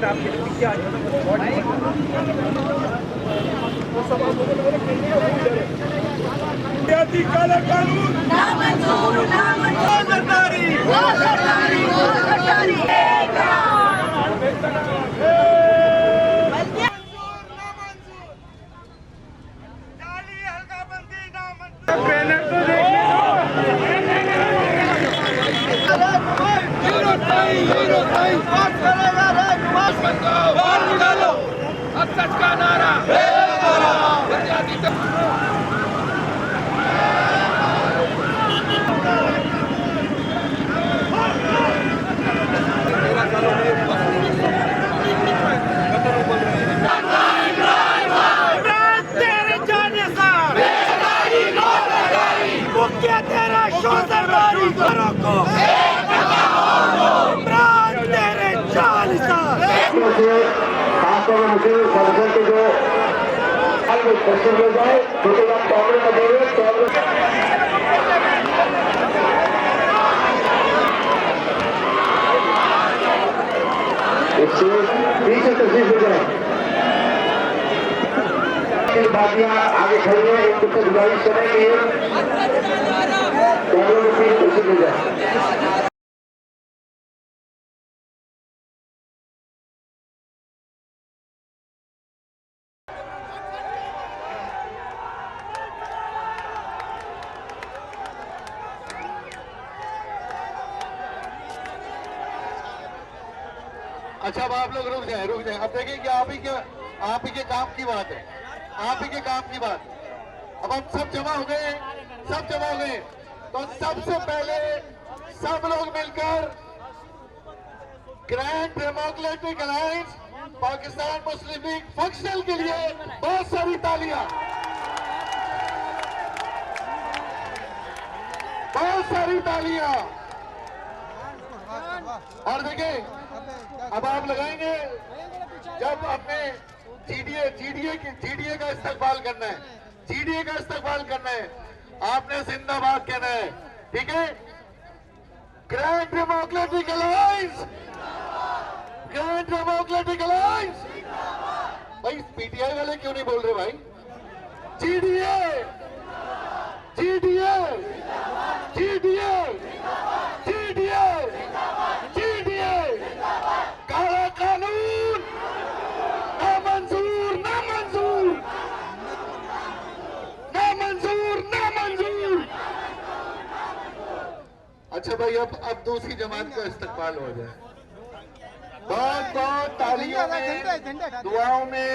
आपके लिए क्या काला कानून सच का नारा तेरा शोजरदारी करो को इमरान तेरे जालिसा मुझे संगठन के जो प्रश्न हो जाए तो आप कांग्रेस में दे रहे पीछे तस्वीर हो जाए बातियां आगे खड़ी है एक कुछ गुजारिश करेंगे कांग्रेस में पीछे तस्वीर हो जाए। अच्छा अब आप लोग रुक जाए अब देखिए कि आप ही के काम की बात है, आप ही के काम की बात। अब हम सब जमा हो गए तो सबसे पहले सब लोग मिलकर ग्रैंड डेमोक्रेटिक अलायंस पाकिस्तान मुस्लिम लीग फंक्शनल के लिए बहुत सारी तालियां, बहुत सारी तालियां। और देखिए अब आप लगाएंगे जब अपने जीडीए का इस्तेमाल करना है, जीडीए का इस्तेमाल करना है, आपने जिंदाबाद कहना है, ठीक है। Grand democratic alliance, grand democratic alliance. भाई पीटीआई वाले क्यों नहीं बोल रहे भाई? GDA, GDA, GDA, GDA, GDA. काला कानून नामंजूर, नामंजूर, नामंजूर, नामंजूर। अच्छा भाई अब दूसरी जमात का इस्तेमाल हो जाए। बहुत बहुत तालियों में, दुआओं में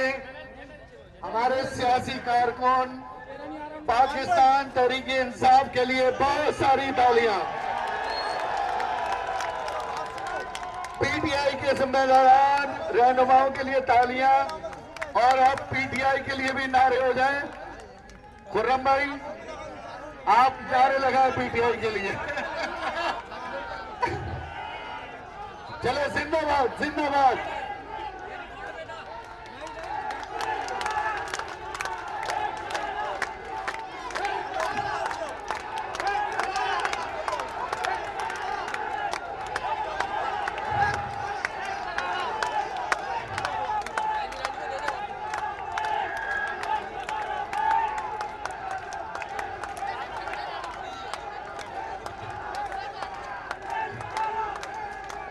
हमारे सियासी कारकुन पाकिस्तान तहरीके इंसाफ के लिए बहुत सारी तालियां। पीटीआई के जिम्मेदार रहनुमाओं के लिए तालियां और अब पीटीआई के लिए भी नारे हो जाएं। खुर्रम भाई आप नारे लगाए पीटीआई के लिए। चले जिंदाबाद, जिंदाबाद।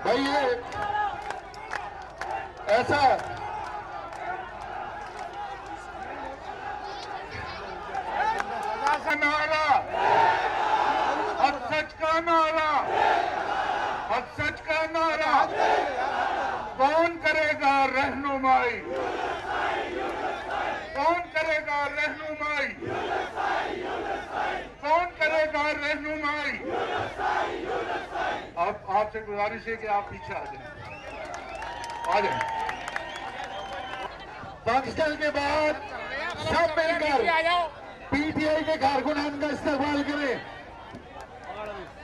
भाई ये ऐसा नारा, अब सच का नारा, अब सच का नारा। कौन करेगा रहनुमाई, कौन करेगा रहनुमाई, कौन करेगा रहनुमाई। अब आपसे गुजारिश है कि आप पीछे आ जाएं, आ जाएं। पाकिस्तान के बाद सब मिलकर पीटीआई के कारकुनान का इस्तेमाल करें।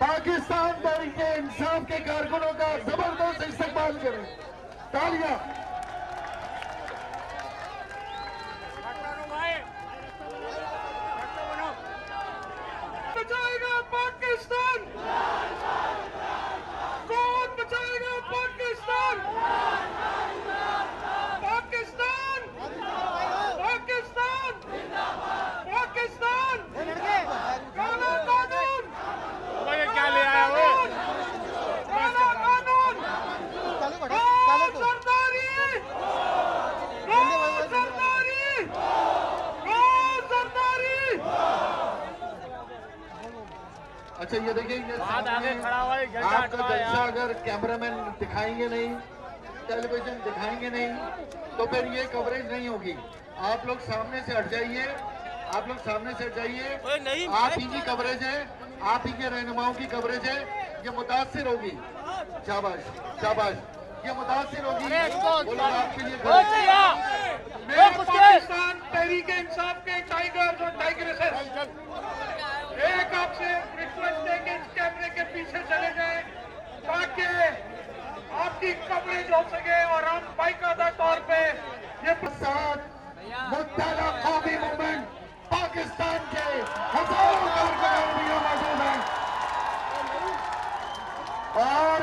पाकिस्तान तहरीके इंसाफ के कारकुनों का जबरदस्त इस्तेमाल करें। तालियां। बचाएगा पाकिस्तान, कौन बचाएगा पाकिस्तान? अच्छा ये देखिए, ये आगे सामने खड़ा हुआ है, झंडा आपका हटवा है जलसा यार। अगर कैमरामैन दिखाएंगे नहीं, टेलीविजन दिखाएंगे नहीं, तो फिर ये कवरेज नहीं होगी। आप लोग सामने से हट जाइए, आप लोग सामने से हट जाइए। आप ही की कवरेज है, आप ही के रहनुमाओं की कवरेज है, ये मुतासिर होगी। शाबाश शाबाश, ये मुतासिर होगी। वो लोग आपके लिए खड़े हैं। मेरे पाकिस्तान तहरीक इंसाफ के टाइगर्स और टाइग्रेसेस, एक आपसे रिक्वेस्ट है कि इस कैमरे के पीछे चले जाएं ताकि आपकी कवरेज हो सके और हम बाकायदा तौर पे ये साथ मुत्तहदा कौमी मूवमेंट पाकिस्तान के हजारों कारकुनान भी यहाँ मौजूद हैं। और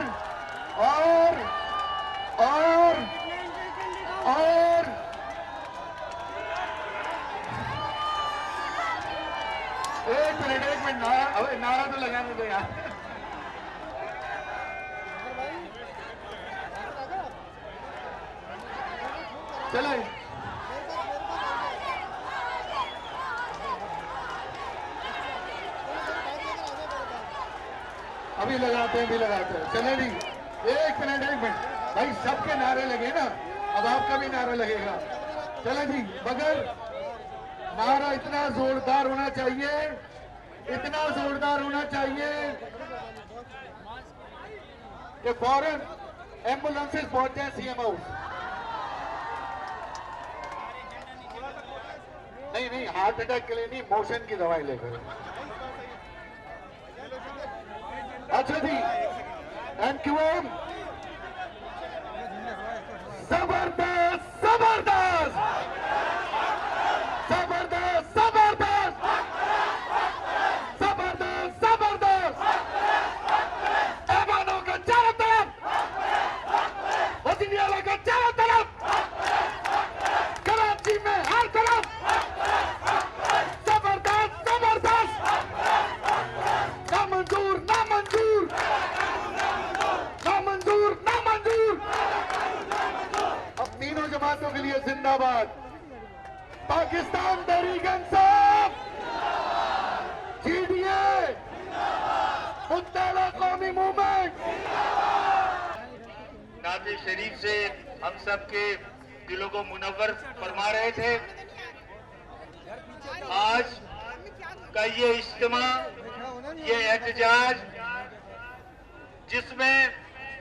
एक मिनट नारा तो लगाने दो यार। चले अभी लगाते हैं चले जी। एक मिनट भाई, सबके नारे लगे ना, अब आपका भी नारा लगेगा। चले जी, मगर नारा इतना जोरदार होना चाहिए, इतना जोरदार होना चाहिए कि फौरन एम्बुलेंसेस पहुंच जाए सीएम हाउस। नहीं, हार्ट अटैक के लिए नहीं, मोशन की दवाई लेकर। अच्छा जी, एमक्यूएम जबरदस्त जबरदस्त जबरदस्त जबरदस्त जबरदस्त जबरदस्त ऐवानों के चारों तरफ, वजीरियाला के चारों तरफ, कराची में हर तरफ जबरदस्त जबरदस्त, नामंजूर नामंजूर नामंजूर नामंजूर। अब तीनों जमातों के लिए जिंदाबाद। पाकिस्तान तहरीक इंसाफ, जीडीए, मुत्तहदा कौमी मूवमेंट। नाते शरीफ से हम सब के दिलों को मुनव्वर फरमा रहे थे। आज का ये इज्तिमा, ये एहतजाज, जिसमें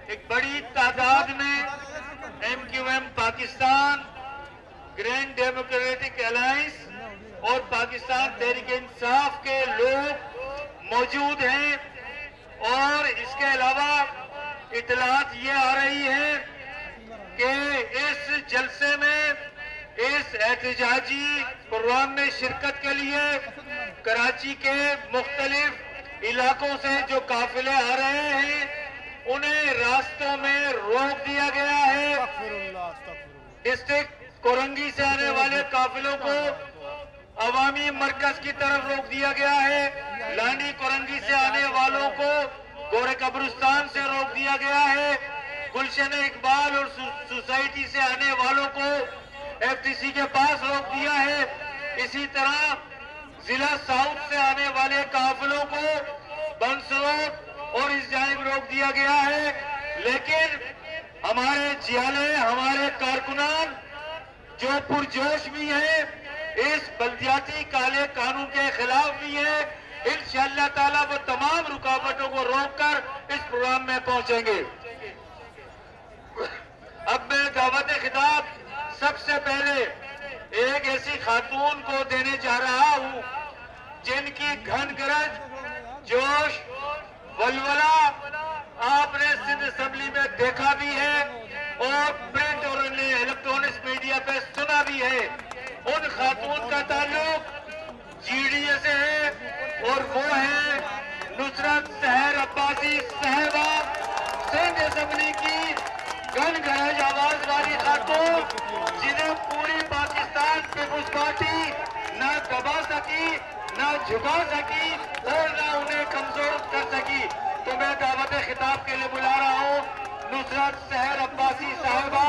एक बड़ी तादाद में MQM Pakistan, grand democratic alliance और पाकिस्तान तहरीक इंसाफ के लोग मौजूद हैं। और इसके अलावा इतलात ये आ रही है कि इस जलसे में, इस एहतजाजी प्रोग्राम में शिरकत के लिए कराची के मुख्तलिफ इलाकों से जो काफिले आ रहे हैं, उन्हें रास्तों में रोक दिया गया है। डिस्ट्रिक्ट कोरंगी से आने वाले काफिलों को अवामी मरकज की तरफ रोक दिया गया है। लांडी कोरंगी से आने वालों को गोरे कब्रिस्तान से रोक दिया गया है। गुलशन इकबाल और सोसाइटी से आने वालों को एफटीसी के पास रोक दिया है। इसी तरह जिला साउथ से आने वाले काफिलों को बंसरोड और इस जानिब रोक दिया गया है। लेकिन हमारे जियाले, हमारे कारकुनान जो पुरजोश भी हैं, इस बल्दियाती काले कानून के खिलाफ भी है। इंशाअल्लाह ताला वो तमाम रुकावटों को रोककर इस प्रोग्राम में पहुंचेंगे। अब मैं दावत खिताब सबसे पहले एक ऐसी खातून को देने जा रहा हूं जिनकी घन गरज, जोश, वलवला आपने सिंध असेंबली में देखा भी है और प्रिंट और इलेक्ट्रॉनिक्स मीडिया पे सुना भी है। उन खातून का ताल्लुक जीडीए से है और वो है नुसरत सहर अब्बासी साहिबा, सिंध असेंबली की घन गरज आवाज वाली खातून, जिन्हें पूरी पाकिस्तान पीपुल्स पार्टी न दबा सकी, न झुका सकी और न उन्हें कमजोर कर सकी। तो मैं दावत खिताब के लिए बुला रहा हूँ नुसरत सहर अब्बासी साहिबा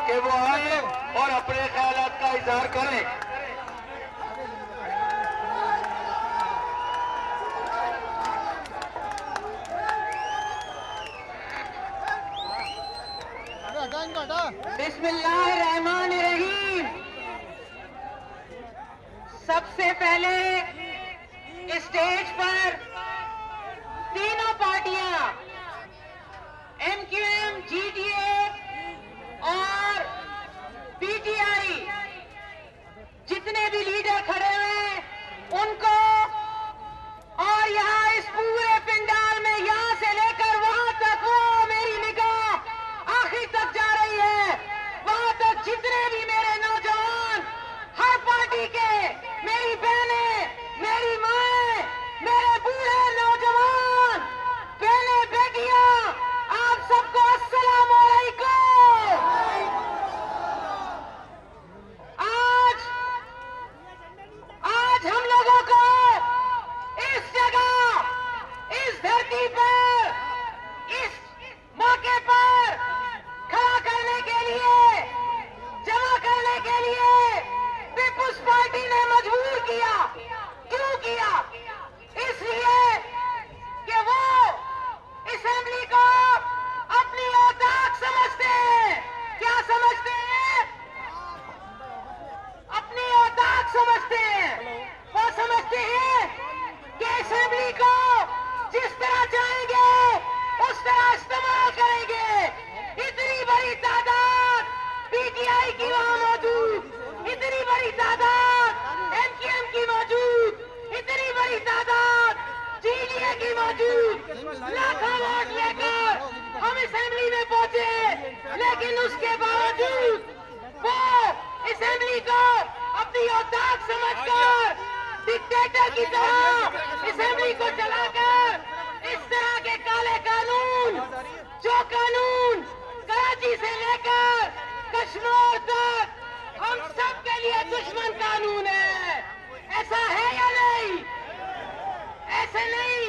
कि वो आए और अपने ख्यालात का इजहार करें। बिस्मिल्लाहिर्रहमानिर्रहीम। सबसे पहले स्टेज पर तीनों पार्टियां MQM, GDA और PTI जितने भी लीडर खड़े हुए उनको, और यहाँ इस पूरे पंडाल में यहाँ से लेकर वहां तक, वो मेरी निगाह आखिर तक जा रही है, वहां तक जितने भी मेरे नौजवान हर पार्टी के, मेरी बहनें, मेरी माएं, मेरे बूढ़े नौजवान, बहनें, बेटियां, आप सबको अस्सलाम वालेकुम। आज हम लोगों को इस जगह, इस धरती पर, इस मौके पर खड़ा करने के लिए, जमा करने के लिए पीपुल्स पार्टी ने मजबूर किया। क्यों किया? इसलिए कि वो असेंबली को अपनी औकात समझते हैं। क्या समझते हैं? अपनी औकात समझते हैं। वो समझते हैं कि असेंबली को जिस तरह चाहेंगे उस तरह इस्तेमाल करेंगे। इतनी बड़ी तादाद PTI की वहां मौजूद, इतनी बड़ी तादाद MQM की मौजूद, इतनी बड़ी तादाद GDA की मौजूद, लाखों वोट लेकर हम असेंबली में पहुंचे, लेकिन उसके बावजूद वो असेंबली को अपनी औकात समझकर डिक्टेटर की तरह असेंबली को चलाकर इस तरह के काले कानून, जो कानून कराची से लेकर कश्मीर तक हम सब के लिए दुश्मन कानून है। ऐसा है या नहीं? ऐसे नहीं।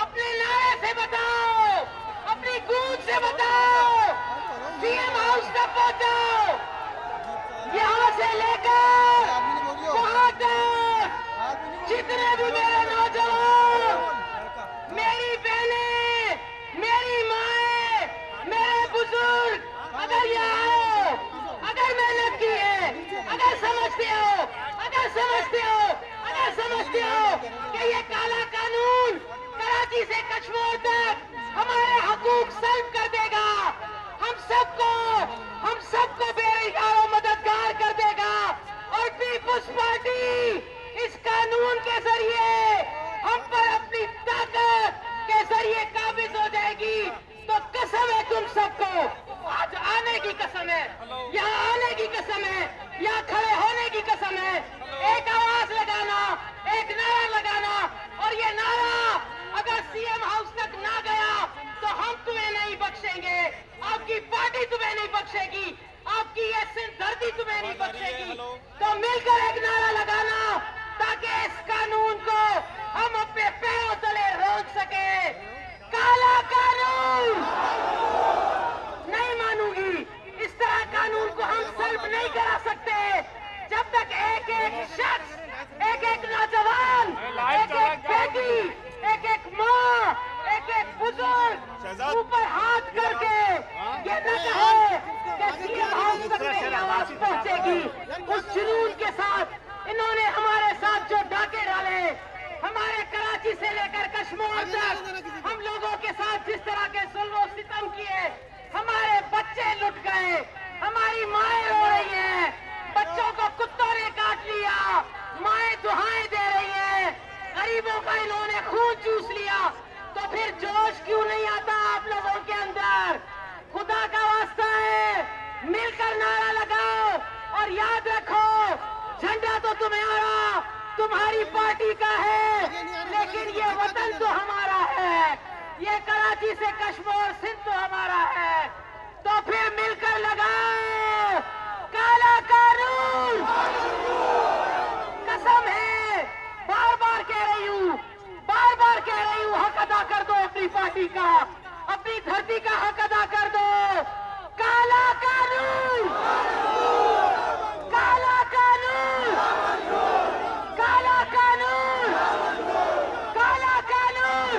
अपने नारे से बताओ, अपनी गूंज से बताओ, CM हाउस तक पहुंचाओ, यहाँ से लेकर वहां तक जितने भी मेरे नौजवान, मेरी बहनें, मेरी माएं, मेरे बुजुर्ग, अगर ये आओ, अगर मेहनत की है, अगर समझते हो, अगर समझते हो, अगर समझते हो कि ये काला कानून कराची से कश्मीर तक हमारे हकूक सल्ब कर देगा, हम सबको बेरोजगारों मददगार कर देगा, और पीपुल्स पार्टी इस कानून के जरिए हम पर अपनी ताकत के जरिए काबिज हो जाएगी। तो कसम है तुम सबको, आज आने की कसम है, यहाँ आने की कसम है, यहाँ खड़े होने की कसम है, एक आवाज लगाना, एक नारा लगाना, और ये नारा अगर CM हाउस तक ना गया तो हम तुम्हें नहीं बख्शेंगे, आपकी पार्टी तुम्हें नहीं बख्शेगी, आपकी ये सिंध धरती तुम्हें नहीं बख्शेगी। तो मिलकर एक नारा लगाना ताकि इस कानून को हम अपने पैरों तले रोक सके। काला कानून नहीं मानूंगी, इस तरह कानून को हम सल्ब नहीं करा सकते जब तक एक एक शख्स, एक एक नौजवान, एक एक बेटी, एक एक माँ, एक एक बुजुर्ग ऊपर हाथ करके ये न कहे कि CM हाउस तक मेरी आवाज पहुंचेगी। उस जुनून के साथ इन्होंने हमारे साथ जो डाके डाले, हमारे कराची से लेकर कश्मीर तक हम लोगों के साथ जिस तरह के जुल्म और सितम किए, हमारे बच्चे लुट गए, हमारी माएं रो रही हैं, बच्चों को कुत्तों ने काट लिया, माएं दुहाएं दे रही हैं, गरीबों का इन्होंने खून चूस लिया। तो फिर जोश क्यों नहीं आता आप लोगों के अंदर? खुदा का वास्ता है, मिलकर नारा लगाओ, और याद रखो झंडा तो तुम्हारा, तुम्हारी पार्टी का है, लेकिन ये वतन तो हमारा है, ये कराची से कश्मीर सिंध तो हमारा है। तो फिर मिलकर लगाओ काला कानून। कसम है, बार बार कह रही हूँ, हक अदा कर दो अपनी पार्टी का, अपनी धरती का हक अदा कर दो। काला कानून, काला कानून, काला कानून, काला कानून।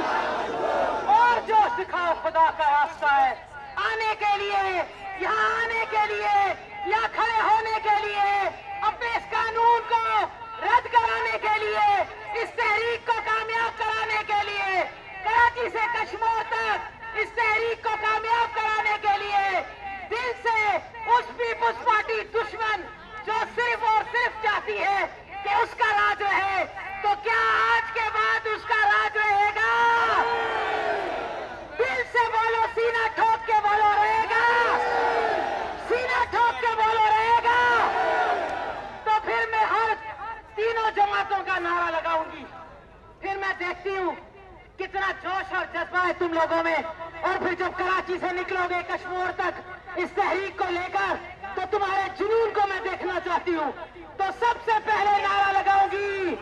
और जो सिखाओ खुदा का रास्ता है, आने के लिए यहाँ आने के लिए या खड़े होने के लिए, अपने इस कानून को रद्द कराने के लिए, इस तहरीक को कामयाब कराने के लिए, कराची से कश्मीर तक इस तहरीक को कामयाब कराने के लिए दिल से उस पीपुल्स पार्टी दुश्मन जो सिर्फ और सिर्फ चाहती है कि उसका राज रहे, तो क्या आज के बाद उसका राज रहेगा? दिल से बोलो, सीना ठोक के बोलो, रहेगा? सीना ठोक के बोलो, रहेगा? तो फिर मैं हर तीनों जमातों का नारा लगाऊंगी। फिर मैं देखती हूँ कितना जोश और जज्बा है तुम लोगों में, और फिर जब कराची से निकलोगे कश्मीर तक इस तहरीक को लेकर, तो तुम्हारे जुनून को मैं देखना चाहती हूँ। तो सबसे पहले नारा लगाऊंगी,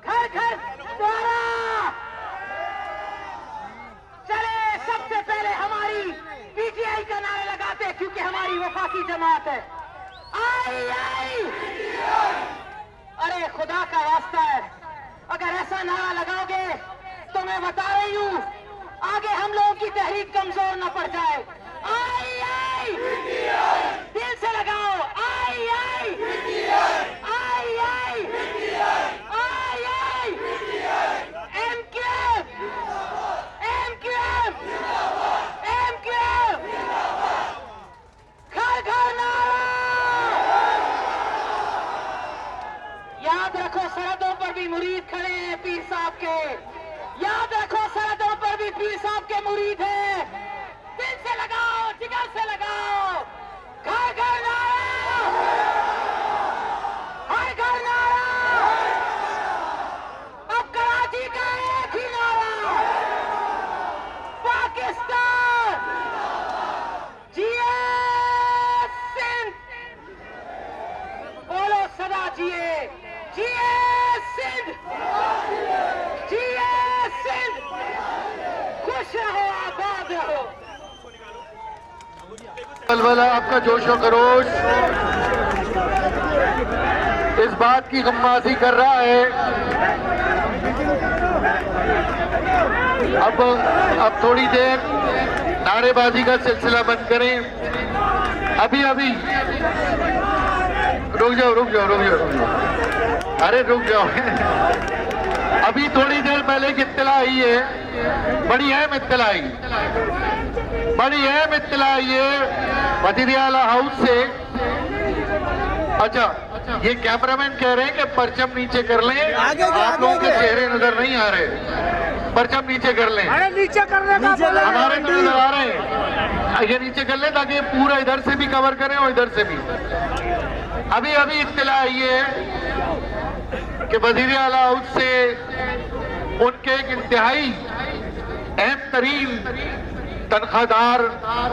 घर घर द्वारा। चले सबसे पहले हमारी पीटीआई का नारा लगाते, क्योंकि हमारी वफाकी जमात है। आई आई, अरे खुदा का वास्ता है, अगर ऐसा नारा लगाओगे तो मैं बता रही हूँ आगे हम लोगों की तहरीक कमजोर न पड़ जाए। आई आई, दिल से लगाओ, आई आई, आई आई, आई आई, एमक्यूएम, एमक्यूएम, एमक्यूएम, घर घर नारा। याद रखो सरहदों पर भी मुरीद खड़े हैं पीर साहब के, याद रखो सरहदों पर भी पीर साहब के मुरीद हैं। दिल से लगाओ, जिगर से लगाओ, घर घर नारा, हर घर नारा। अब कराची का एक ही नारा, पाकिस्तान जिए सिंध, बोलो सदा जिए, जिए सिंध, जिए सिंध, खुश रहो, आबाद रहो। बलबला आपका जोश और खरोश इस बात की गम्माजी कर रहा है। अब थोड़ी देर नारेबाजी का सिलसिला बंद करें। अभी अभी रुक जाओ, रुक जाओ, रुक जाओ, अरे रुक जाओ। अभी थोड़ी देर पहले एक इत्तला आई है, बड़ी अहम इत्तला आई, बड़ी अहम इत्तला आई है वज़ीर आला हाउस से। अच्छा, ये कैमरामैन कह रहे हैं कि परचम नीचे कर लें, आप लोगों के चेहरे नजर नहीं आ रहे, परचम नीचे कर लें। अरे नीचे करने का बोला, हमारे तो नजर आ रहे हैं, ये नीचे कर लें ताकि पूरा इधर से भी कवर करें और इधर से भी। अभी अभी इत्तला आई है कि वज़ीर आला हाउस से उनके एक इंतहाई अहम तरीन तनख्वाहदार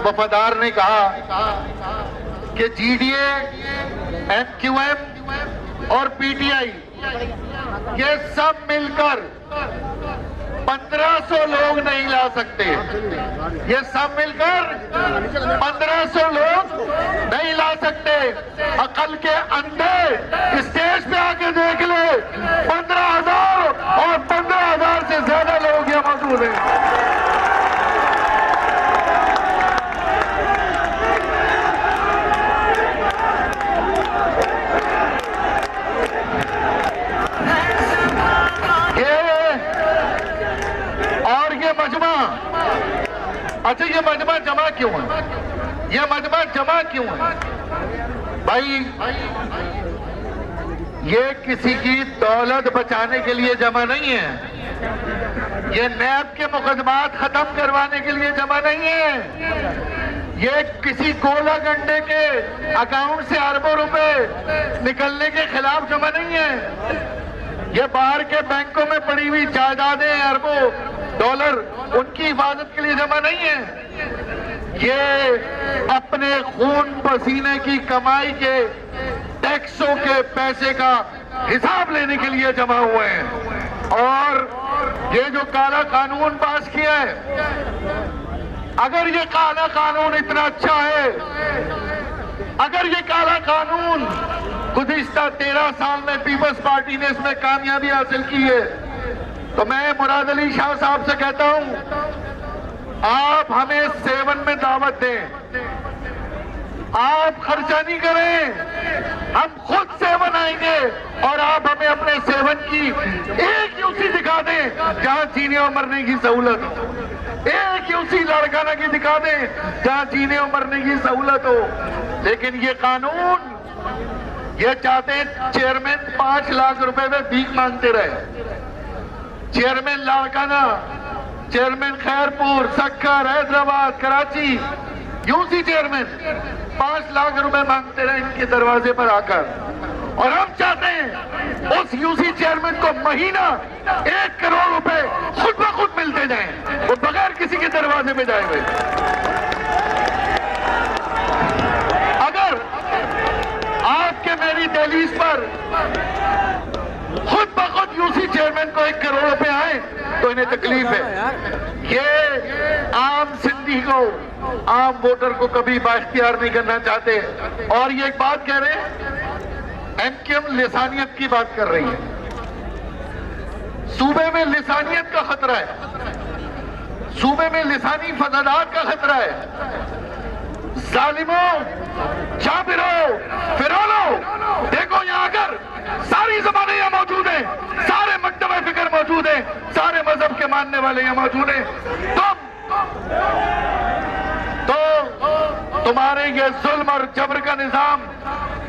वफादार ने कहा कि जीडीए, एमक्यूएम और पीटीआई ये सब मिलकर 1500 लोग नहीं ला सकते। ये सब मिलकर 1500 लोग नहीं ला सकते। अकल के अंधे स्टेज पे आके देख ले, 15,000 और 15,000 से ज्यादा लोग यहाँ मौजूद हैं। अच्छा, ये मजमा जमा क्यों है? ये मजमा जमा क्यों है भाई? ये किसी की दौलत बचाने के लिए जमा नहीं है, ये नैब के मुकदमात खत्म करवाने के लिए जमा नहीं है, ये किसी गोला गंडे के अकाउंट से अरबों रुपए निकलने के खिलाफ जमा नहीं है, ये बाहर के बैंकों में पड़ी हुई जायदादें अरबों डॉलर उनकी हिफाजत के लिए जमा नहीं है, ये अपने खून पसीने की कमाई के टैक्सों के पैसे का हिसाब लेने के लिए जमा हुए हैं। और ये जो काला कानून पास किया है, अगर ये काला कानून इतना अच्छा है, अगर ये काला कानून गुज़िश्ता 13 साल में पीपल्स पार्टी ने इसमें कामयाबी हासिल की है, तो मैं मुराद अली शाह साहब से कहता हूं, आप हमें सेवन में दावत दें, आप खर्चा नहीं करें, हम खुद सेवन आएंगे और आप हमें अपने सेवन की एक यूसी दिखा दें जहां जीने और मरने की सहूलत हो, एक यूसी लाड़काना की दिखा दें जहां जीने और मरने की सहूलत हो। लेकिन ये कानून ये चाहते हैं चेयरमैन 5 लाख रुपए में भीख मांगते रहे। Chairman Larkana, chairman Khairpur, Sukkur, Hyderabad, Karachi, UC chairman 5 lakh रुपए मांगते रहे इनके दरवाजे पर आकर। और हम चाहते हैं उस यूसी चेयरमैन को महीना 1 करोड़ रुपए खुद ब खुद मिलते जाएं, वो बगैर किसी के दरवाजे में जाए हुए। अगर आपके मेरी दहलीज पर खुद ब खुद यूसी चेयरमैन को 1 करोड़ रुपए आए तो इन्हें तकलीफ है। ये आम सिंधी को, आम वोटर को कभी बाइख्तियार नहीं करना चाहते। और ये एक बात कह रहे हैं, एमक्यूएम लिसानियत की बात कर रही है। सूबे में लिसानियत का खतरा है, सूबे में लिसानी फसादात का खतरा है। जालिमों, जाबिरों, फिरौलों, देखो यहाँ आकर सारी ज़बानें यहाँ मौजूद हैं, सारे मकतबे फिक्र मौजूद हैं, सारे मजहब के मानने वाले यहाँ मौजूद हैं। तो तुम्हारे ये जुल्म और जबर का निजाम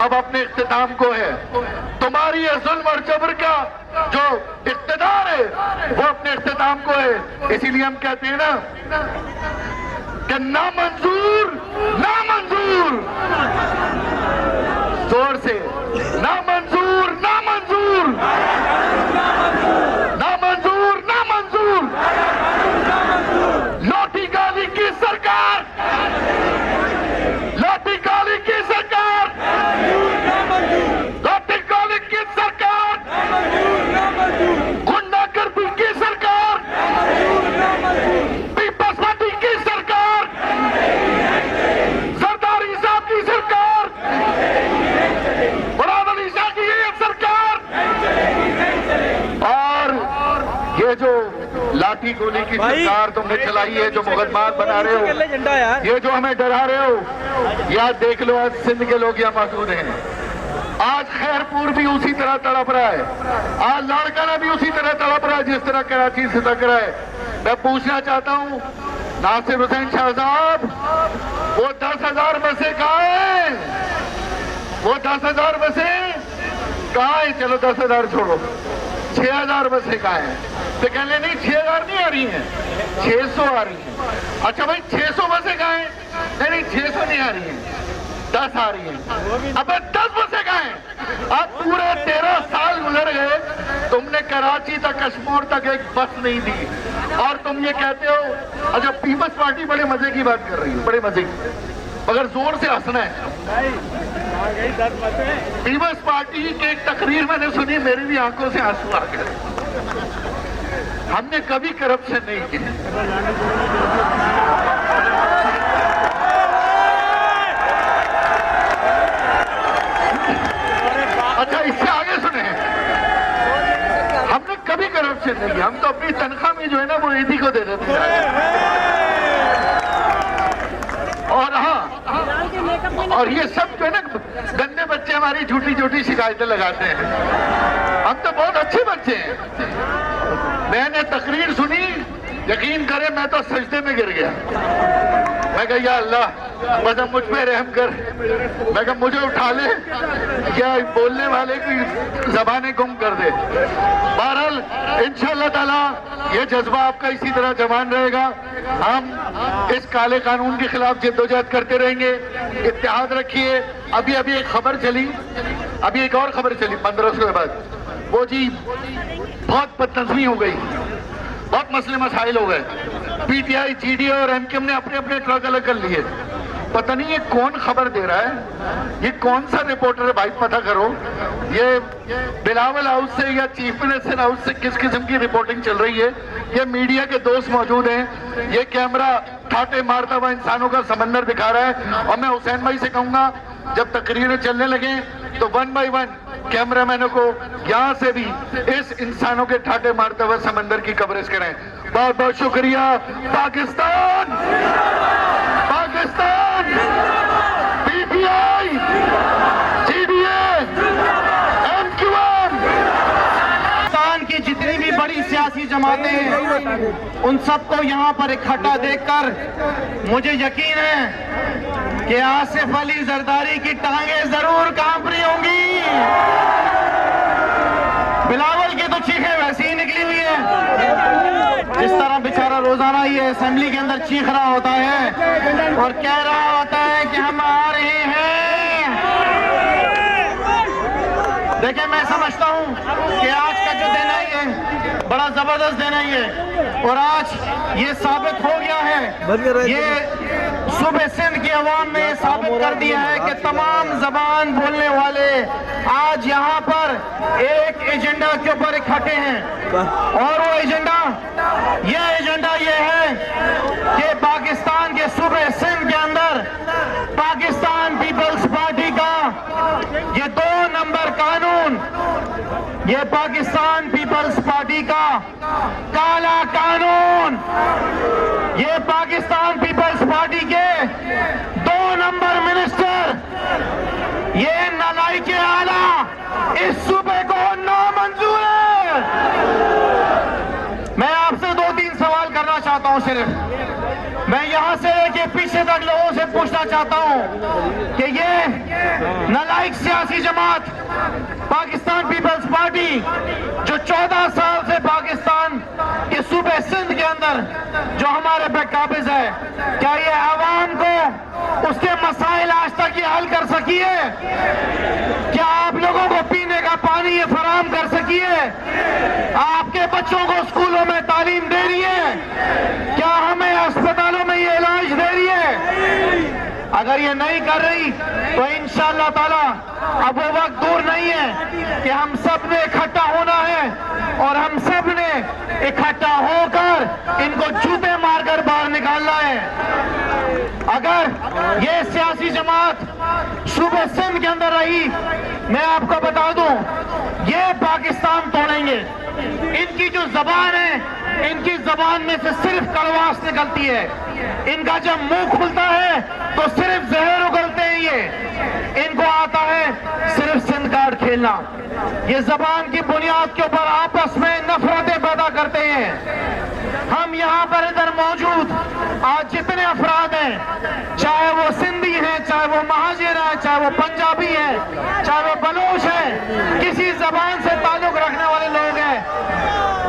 अब अपने इख्तिताम को है। तुम्हारी ये जुल्म और जबर का जो इख्तिदार है वो अपने इख्तिताम को है। इसीलिए हम कहते हैं ना कि नामंजूर, नामंजूर, जोर से नामंजूर, नामंजूर, नामंजूर, नामंजूर। लोटी गाली की सरकार, लोटी गाली की सरकार, लोटी गाली की सरकार, गुंडागर्दी की सरकार, पीपल्स पार्टी की सरकार, सरदारी साहब की सरकार, मुराद अली शाह की ये सरकार। और ये जो लाठी गोली की सरकार तुमने चलाई है, जो मुकदमात बना रहे हो, ये जो हमें डरा रहे हो, यार देख लो आज सिंध के लोग यहाँ मौजूद हैं। आज खैरपुर भी उसी तरह तड़प रहा है, आज लाड़काना भी उसी तरह तड़प रहा है जिस तरह कराची से तक रहा है। मैं पूछना चाहता हूँ नासिर हुसैन शाह साहब, वो 10,000 बसें कहाँ हैं? वो 10,000 बसें कहाँ हैं? चलो 10,000 छोड़ो, 6,000 बसें कहाँ हैं? तो कहने नहीं 6,000 नहीं आ रही हैं, 600 आ रही हैं। अच्छा भाई 600 बसें कहाँ हैं? नहीं 600 नहीं आ रही हैं, 10 आ रही हैं। अब 10 बसें कहाँ हैं? अब पूरे 13 साल गुजर गए, तुमने कराची तक, कश्मीर तक एक बस नहीं दी, और तुम ये कहते हो। अच्छा पीपल्स पार्टी बड़े मजे की बात कर रही है, बड़े मजे की, मगर जोर से हंसना है। पीपल्स पार्टी की एक तकरीर मैंने सुनी, मेरी भी आंखों से आंसू आ गए। हमने कभी करप्शन नहीं की। अच्छा इससे आगे सुने, हमने कभी करप्शन नहीं किया। हम तो अपनी तनख्वाह में जो है ना वो ईदी को दे देते हैं। और हाँ, और ये सब जो है ना गंदे बच्चे हमारी झूठी झूठी शिकायतें लगाते हैं। हम तो बहुत अच्छे बच्चे हैं। मैंने तकरीर सुनी, यकीन करें मैं तो सजदे में गिर गया। मैं कहा या अल्लाह बस मुझ पे रहम कर। मैं कहा मुझे उठा ले या बोलने वाले की ज़बानें गुम कर दे। बहरहाल इंशाअल्लाह ताला ये जज्बा आपका इसी तरह जवान रहेगा। हम इस काले कानून के खिलाफ जिद्दोजहद करते रहेंगे। इत्तेहाद रखिए। अभी एक खबर चली, अभी एक और खबर चली 1500 के बाद, वो जी बहुत बदतमीजी हो गई, बहुत मसले मसाइल हो गए। पीटीआई, जीडीए और एमक्यूएम ने अपने अपने ट्रक अलग कर लिए। पता नहीं ये कौन खबर दे रहा है, ये कौन सा रिपोर्टर है भाई, पता करो। ये बिलावल हाउस से या चीफ मिनिस्टर हाउस से किस किस्म की रिपोर्टिंग चल रही है। ये मीडिया के दोस्त मौजूद हैं। ये कैमरा ठाटे मारता हुआ इंसानों का समंदर दिखा रहा है। और मैं हुसैन भाई से कहूंगा जब तकरीरें चलने लगे तो 1 बाय 1 कैमरामैनों को यहाँ से भी इस इंसानों के ठाटे मारते हुए समंदर की कवरेज करें। बहुत बहुत शुक्रिया। Pakistan Pakistan PTI GDA MQM Pakistan की जितनी भी बड़ी सियासी जमातें हैं उन सबको यहां पर इकट्ठा देखकर मुझे यकीन है कि आसिफ अली जरदारी की टांगें जरूर कांप रही होंगी। बिलावल की तो चीखें वैसे ही निकली हुई है, जिस तरह बेचारा रोजाना ये असेंबली के अंदर चीख रहा होता है और कह रहा होता है कि हम आ रहे हैं। देखिए, मैं समझता हूं कि आज का जो दिन है ये बड़ा जबरदस्त दिन है ये, और आज ये साबित हो गया है, ये सूबे सिंध की अवाम ने साबित कर दिया है कि तमाम जबान बोलने वाले आज यहाँ पर एक एजेंडा के ऊपर इकट्ठे हैं, और वो एजेंडा ये है कि पाकिस्तान के सूबे सिंध के अंदर पाकिस्तान पीपल्स पार्टी का ये 2 नंबर कानून, ये पाकिस्तान पीपल्स पार्टी का काला कानून, ये पाकिस्तान पीपल्स पार्टी के 2 नंबर मिनिस्टर, ये नालायक आला इस सूबे को नामंजूर है। मैं आपसे 2-3 सवाल करना चाहता हूं। सिर्फ मैं यहां से लेके पीछे तक लोगों से पूछना चाहता हूं कि ये नालायक सियासी जमात पाकिस्तान पीपल्स पार्टी जो 14 साल से पाकिस्तान के सूबे सिंध के अंदर जो हमारे पे काबिज है, क्या ये आवाम को उसके मसाइल आज तक ये हल कर सकी है? क्या आप लोगों को पीने का पानी ये फराहम कर सकी है? आपके बच्चों को स्कूलों में तालीम दे रही है? क्या हमें अस्पतालों में ये इलाज दे रही है? अगर ये नहीं कर रही तो इंशाअल्लाह ताला अब वो वक्त दूर नहीं है कि हम सब ने इकट्ठा होना है और हम सब ने इकट्ठा होकर इनको जूते मारकर बाहर निकालना है। अगर ये सियासी जमात सूबे सिंध के अंदर रही, मैं आपको बता दूं, ये पाकिस्तान तोड़ेंगे। इनकी जो जबान है, इनकी जबान में से सिर्फ कड़वास निकलती है। इनका जब मुंह खुलता है तो सिर्फ जहर उगलते हैं। ये इनको आता है सिर्फ सिंध कार्ड खेलना। ये जबान की बुनियाद के ऊपर आपस में नफरतें पैदा करते हैं। हम यहाँ पर इधर मौजूद आज जितने अफराद हैं, चाहे वो सिंधी हैं, चाहे वो महाजिर हैं, चाहे वो पंजाबी हैं, चाहे वो बलोच हैं, किसी जबान से ताल्लुक रखने वाले लोग हैं,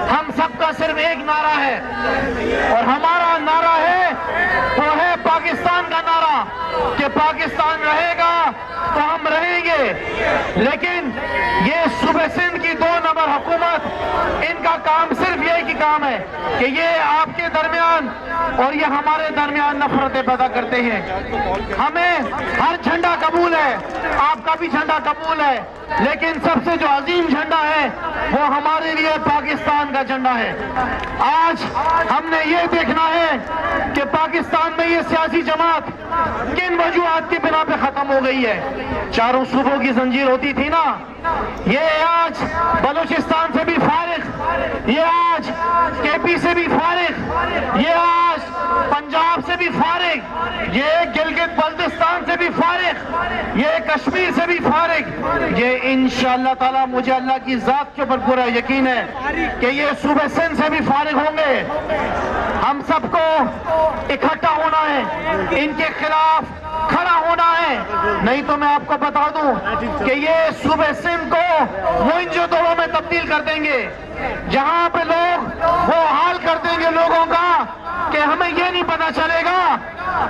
हम सबका सिर्फ एक नारा है, और हमारा नारा है वो है पाकिस्तान का नारा कि पाकिस्तान रहेगा तो हम रहेंगे। लेकिन ये सूबे सिंध की 2 नंबर हुकूमत, इनका काम सिर्फ यही काम है कि ये आपके दरमियान और ये हमारे दरमियान नफरतें पैदा करते हैं। हमें हर झंडा कबूल है, आपका भी झंडा कबूल है, लेकिन सबसे जो अजीम झंडा है वो हमारे लिए पाकिस्तान का झंडा है। आज हमने ये देखना है कि पाकिस्तान में ये सियासी जमात किन वजूहात की बिना पे खत्म हो गई है। चारों सूबों की जंजीर होती थी ना, ये आज बलूचिस्तान से भी फारिग, ये आज केपी से भी फारिग, ये आज पंजाब से भी फारिग, ये गिलगित बल्तिस्तान से भी फारिग, ये कश्मीर से भी फारिग, ये इंशाअल्लाह ताला मुझे अल्लाह की जात के ऊपर पूरा यकीन है कि ये सूबे सिंध से भी फारिग होंगे। हम सबको इकट्ठा होना है, इनके खिलाफ खड़ा होना है, नहीं तो मैं आपको बता दूं कि ये सूबे सिंध को मोइंजोदड़ो में तब्दील कर देंगे, जहां पे लोग वो हाल कर देंगे लोगों का कि हमें ये नहीं पता चलेगा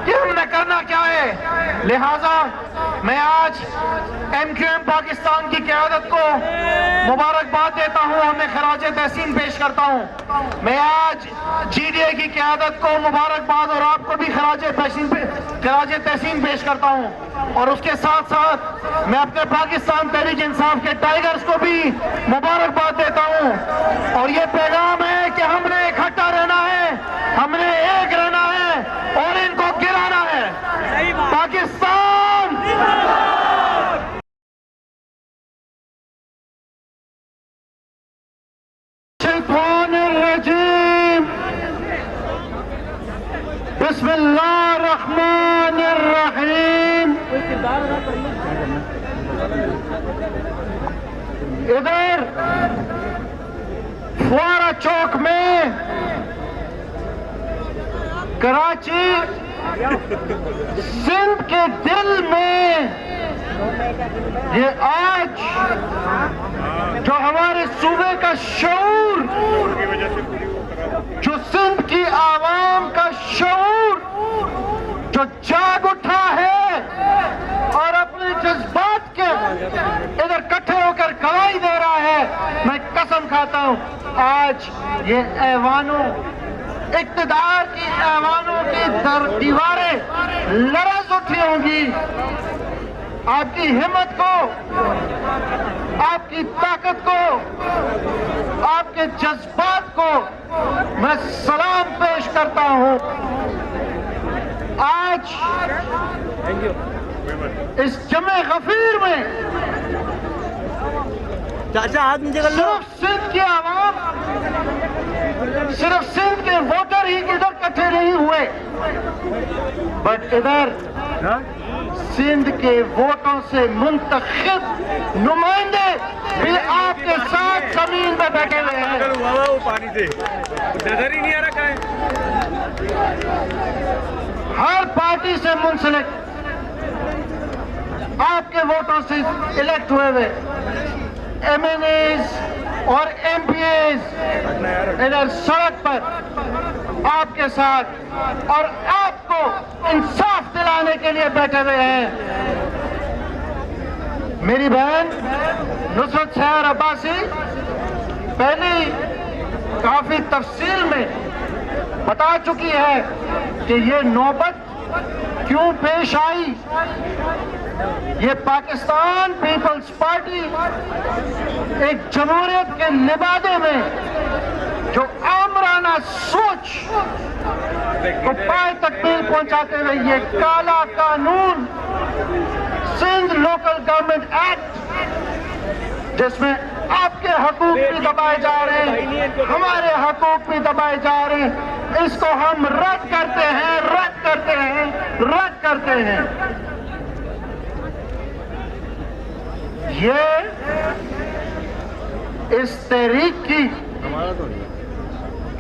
कि हमने करना क्या है। लिहाजा मैं आज एमक्यूएम पाकिस्तान की क़यादत को मुबारकबाद देता हूं, हमें खराजे तहसीन पेश करता हूं। मैं आज जीडीए की क़यादत को मुबारकबाद और आपको भी खराजे तहसीन पेश करता हूं, और उसके साथ साथ मैं अपने पाकिस्तान तहरीक इंसाफ के टाइगर्स को भी मुबारकबाद देता हूं। और ये पैगाम है कि हमने इकट्ठा रहना है, हमने एक रहना है और इनको गिराना है। पाकिस्तान शैतानुर रजीम बिस्मिल्लाहिर्रहमानिर्रहीम। इधर फुआरा चौक में कराची सिंध के दिल में ये आज जो हमारे सूबे का शऊर, जो सिंध की आवाम का शऊर जो जाग उठा है और अपने जज्बात के इधर इकट्ठे होकर गवाही दे रहा है, मैं कसम खाता हूं आज ये ऐवानों, इक्तदार की ऐवानों की दीवारें लरज़ उठी होंगी। आपकी हिम्मत को, आपकी ताकत को, आपके जज्बात को मैं सलाम पेश करता हूं। आज इस जमे गफीर में सिर्फ सिंध की आवाम, सिर्फ सिंध के वोटर ही इधर इकट्ठे नहीं हुए, बट इधर सिंध के वोटों से मुंतखब नुमाइंदे भी आपके साथ जमीन पर बैठे हुए हैं। वो पानी से नजर ही नहीं आ रहा है। हर पार्टी से मुंसलिक आपके वोटों से इलेक्ट हुए हुए MNAs और MPAs इधर सड़क पर आपके साथ और आपको इंसाफ दिलाने के लिए बैठे हुए हैं। मेरी बहन नुसरत सैर अब्बासी पहले काफी तफसील में बता चुकी है कि ये नौबत क्यों पेश आई। ये पाकिस्तान पीपल्स पार्टी एक जमहूरियत के लिबादे में जो आमराना सोच को पाए तकमील पहुंचाते हुए ये काला कानून सिंध लोकल गवर्नमेंट एक्ट, जिसमें आपके हकूक भी दबाए जा रहे हैं, हमारे हकूक भी दबाए जा रहे हैं, इसको हम रद्द करते हैं, रद्द करते हैं, रद्द करते हैं। ये इस तहरीक की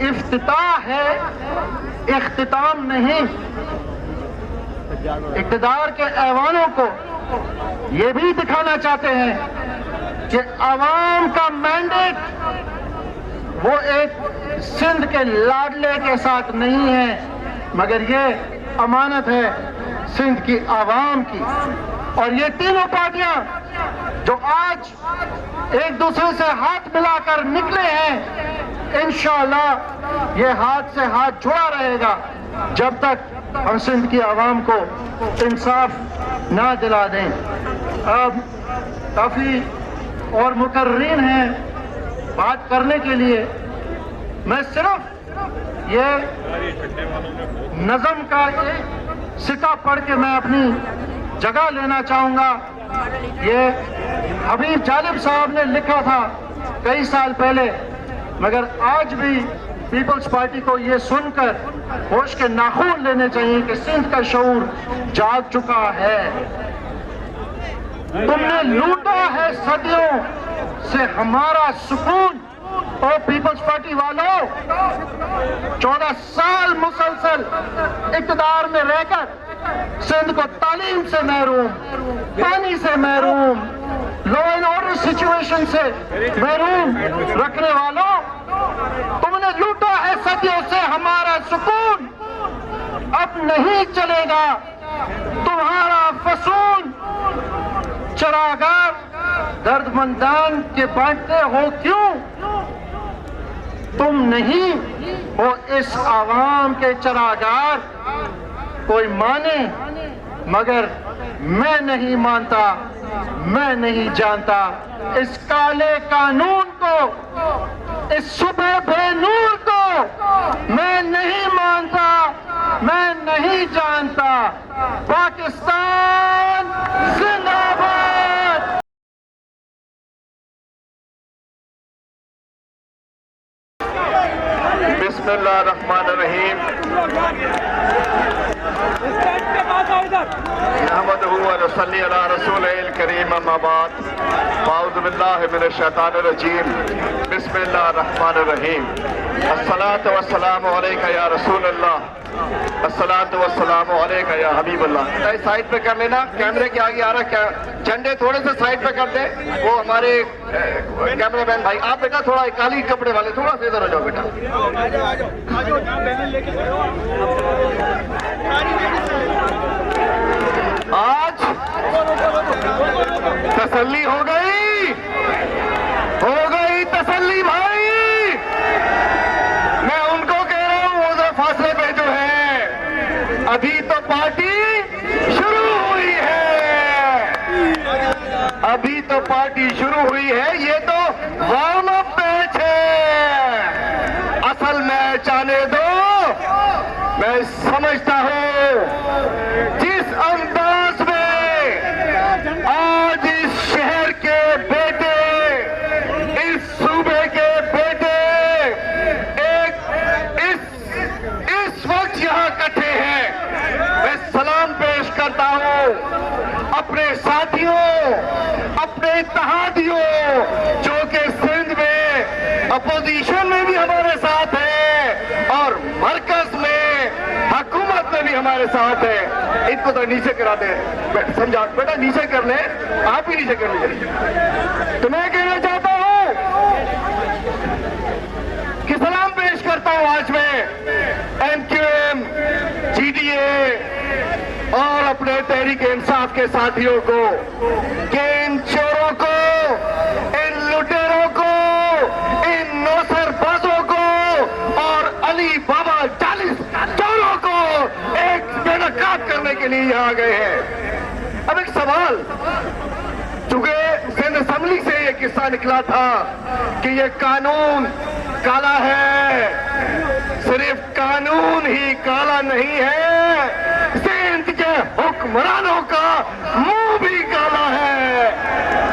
इफ्तिताह है, इख्तिताम नहीं। इक़्तिदार के ऐवानों को ये भी दिखाना चाहते हैं कि आवाम का मैंडेट वो एक सिंध के लाडले के साथ नहीं है, मगर ये अमानत है सिंध की आवाम की। और ये तीनों पार्टियां जो आज एक दूसरे से हाथ मिलाकर निकले हैं, इंशाअल्लाह ये हाथ से हाथ जुड़ा रहेगा जब तक हम सिंध की आवाम को इंसाफ ना दिला दें। अब काफी और मुकर्रीन हैं बात करने के लिए, मैं सिर्फ ये नज़म का एक सिक्का पढ़ के मैं अपनी जगह लेना चाहूंगा। ये हबीब जालिब साहब ने लिखा था कई साल पहले, मगर आज भी पीपल्स पार्टी को ये सुनकर होश के नाखून लेने चाहिए कि सिंध का शऊर जाग चुका है। तुमने लूटा है सदियों से हमारा सुकून। ओ पीपल्स पार्टी वालों, 14 साल मुसलसल इक़्तिदार में रहकर सिंध को तालीम से महरूम, पानी से महरूम, लॉ एंड ऑर्डर सिचुएशन से महरूम रखने वालों, तुमने लूटा है सदियों से हमारा सुकून। अब नहीं चलेगा तुम्हारा फसून। चरागार दर्दमंदान के बांटते हो क्यों? तुम नहीं हो इस आवाम के चरागार। कोई माने मगर मैं नहीं मानता, मैं नहीं जानता इस काले कानून को, इस सुबह बेनूर को मैं नहीं मानता, मैं नहीं जानता। पाकिस्तान जिंदाबाद। बिस्मिल्लाहिर्रहमानिर्रहीम। नसल्ली अला रसूलिल करीम अम्मा बाद अऊज़ु बिल्लाहि मिनश शैतानिर रजीम बिस्मिल्लाहिर रहमानिर रहीम अस्सलातु वस्सलामु अलैका या रसूल अल्लाह अस्सलातु वस्सलामु अलैका या हबीब अल्लाह। साइड पे कर लेना, कैमरे के आगे आ रहा क्या झंडे थोड़े से साइड पे कर दे, वो हमारे कैमरामैन भाई। आप बेटा थोड़ा काली कपड़े वाले थोड़ा सा इधर हो जाओ बेटा। आज तसल्ली हो गई तसल्ली भाई। मैं उनको कह रहा हूं वो फासले पे जो है, अभी तो पार्टी शुरू हुई है, अभी तो पार्टी शुरू हुई है, ये तो वार्म अप मैच है, असल मैच आने दो। मैं समझता हूं जिस अंदाज में आज इस शहर के बेटे, इस सूबे के बेटे इस वक्त यहां इकट्ठे हैं, मैं सलाम पेश करता हूं अपने साथियों, अपने इत्तेहादियों जो कि सिंध में अपोजिशन में भी हमारे साथ है और मरकज में हुकूमत में भी हमारे साथ है। इनको तो नीचे करा दे, समझा बेटा, नीचे कर ले, आप ही नीचे कर लीजिए। तो मैं कहना चाहता हूं कि सलाम पेश करता हूं आज मैं MQM, GDA और अपने तहरीक इंसाफ के साथियों को कि इन चोरों को, इन लुटेरों को, इन नौसरबाजों को और अली बाबा 40 चोरों को एक बेनकाब करने के लिए यहाँ गए हैं। अब एक सवाल, चूंकि सिंध असेंबली से ये किस्सा निकला था कि ये कानून काला है, सिर्फ कानून ही काला नहीं है, सिंध के हुक्मरानों का मुंह भी काला है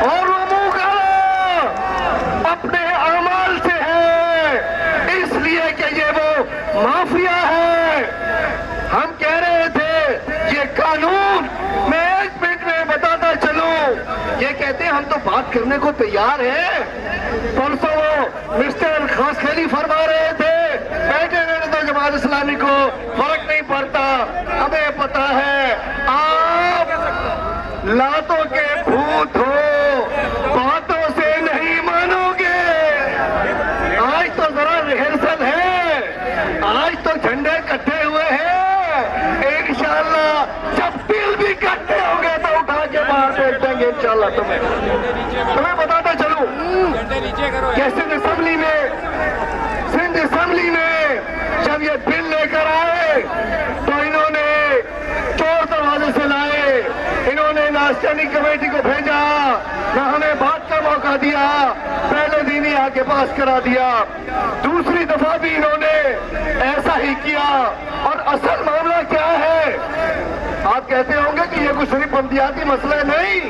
और वो मुंह काला अपने अमाल से है, इसलिए कि ये वो माफिया है। हम कह रहे थे ये कानून, मैं एक मिनट में बताता चलूं, ये कहते हैं हम तो बात करने को तैयार हैं। परसों मिस्टर खास खेली फरमा रहे थे बैठे रहने तो जमात इस्लामी को फर्क नहीं पड़ता, हमें पता है आप लातों के भूत हो, बातों से नहीं मानोगे। आज तो जरा रिहर्सल है, आज तो झंडे इकट्ठे हुए हैं, इंशाल्लाह जब दिल भी इकट्ठे हो गए तो उठा के बाहर फेंक देंगे इंशाल्लाह। तुम्हें बताता चलूं कि सिंध असेंबली में जब ये बिल लेकर आए तो इन्होंने चोर दरवाजे से लाए, इन्होंने ना स्टैंडिंग कमेटी को भेजा, ना हमें बात का मौका दिया, पहले दिन ही आके पास करा दिया। दूसरी दफा भी इन्होंने ऐसा ही किया। और असल मामला क्या है? आप कहते होंगे कि ये कुछ सिर्फ बंदियाती मसला नहीं,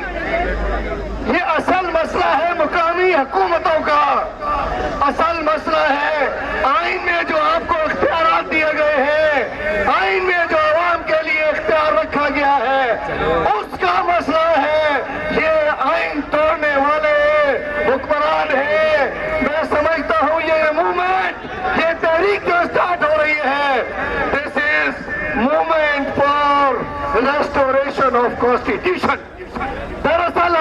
ये असल मसला है मुकामी हुकूमतों का। असल मसला है आइन में जो आपको इख्तियारात दिए गए हैं, आइन में जो आवाम के लिए इख्तियार रखा गया है, उसका मसला है। ये आइन तोड़ने वाले हुक्मरान हैं। मैं समझता हूँ ये मूवमेंट, ये तहरीक जो स्टार्ट हो रही है, this is movement for restoration of constitution. दरअसल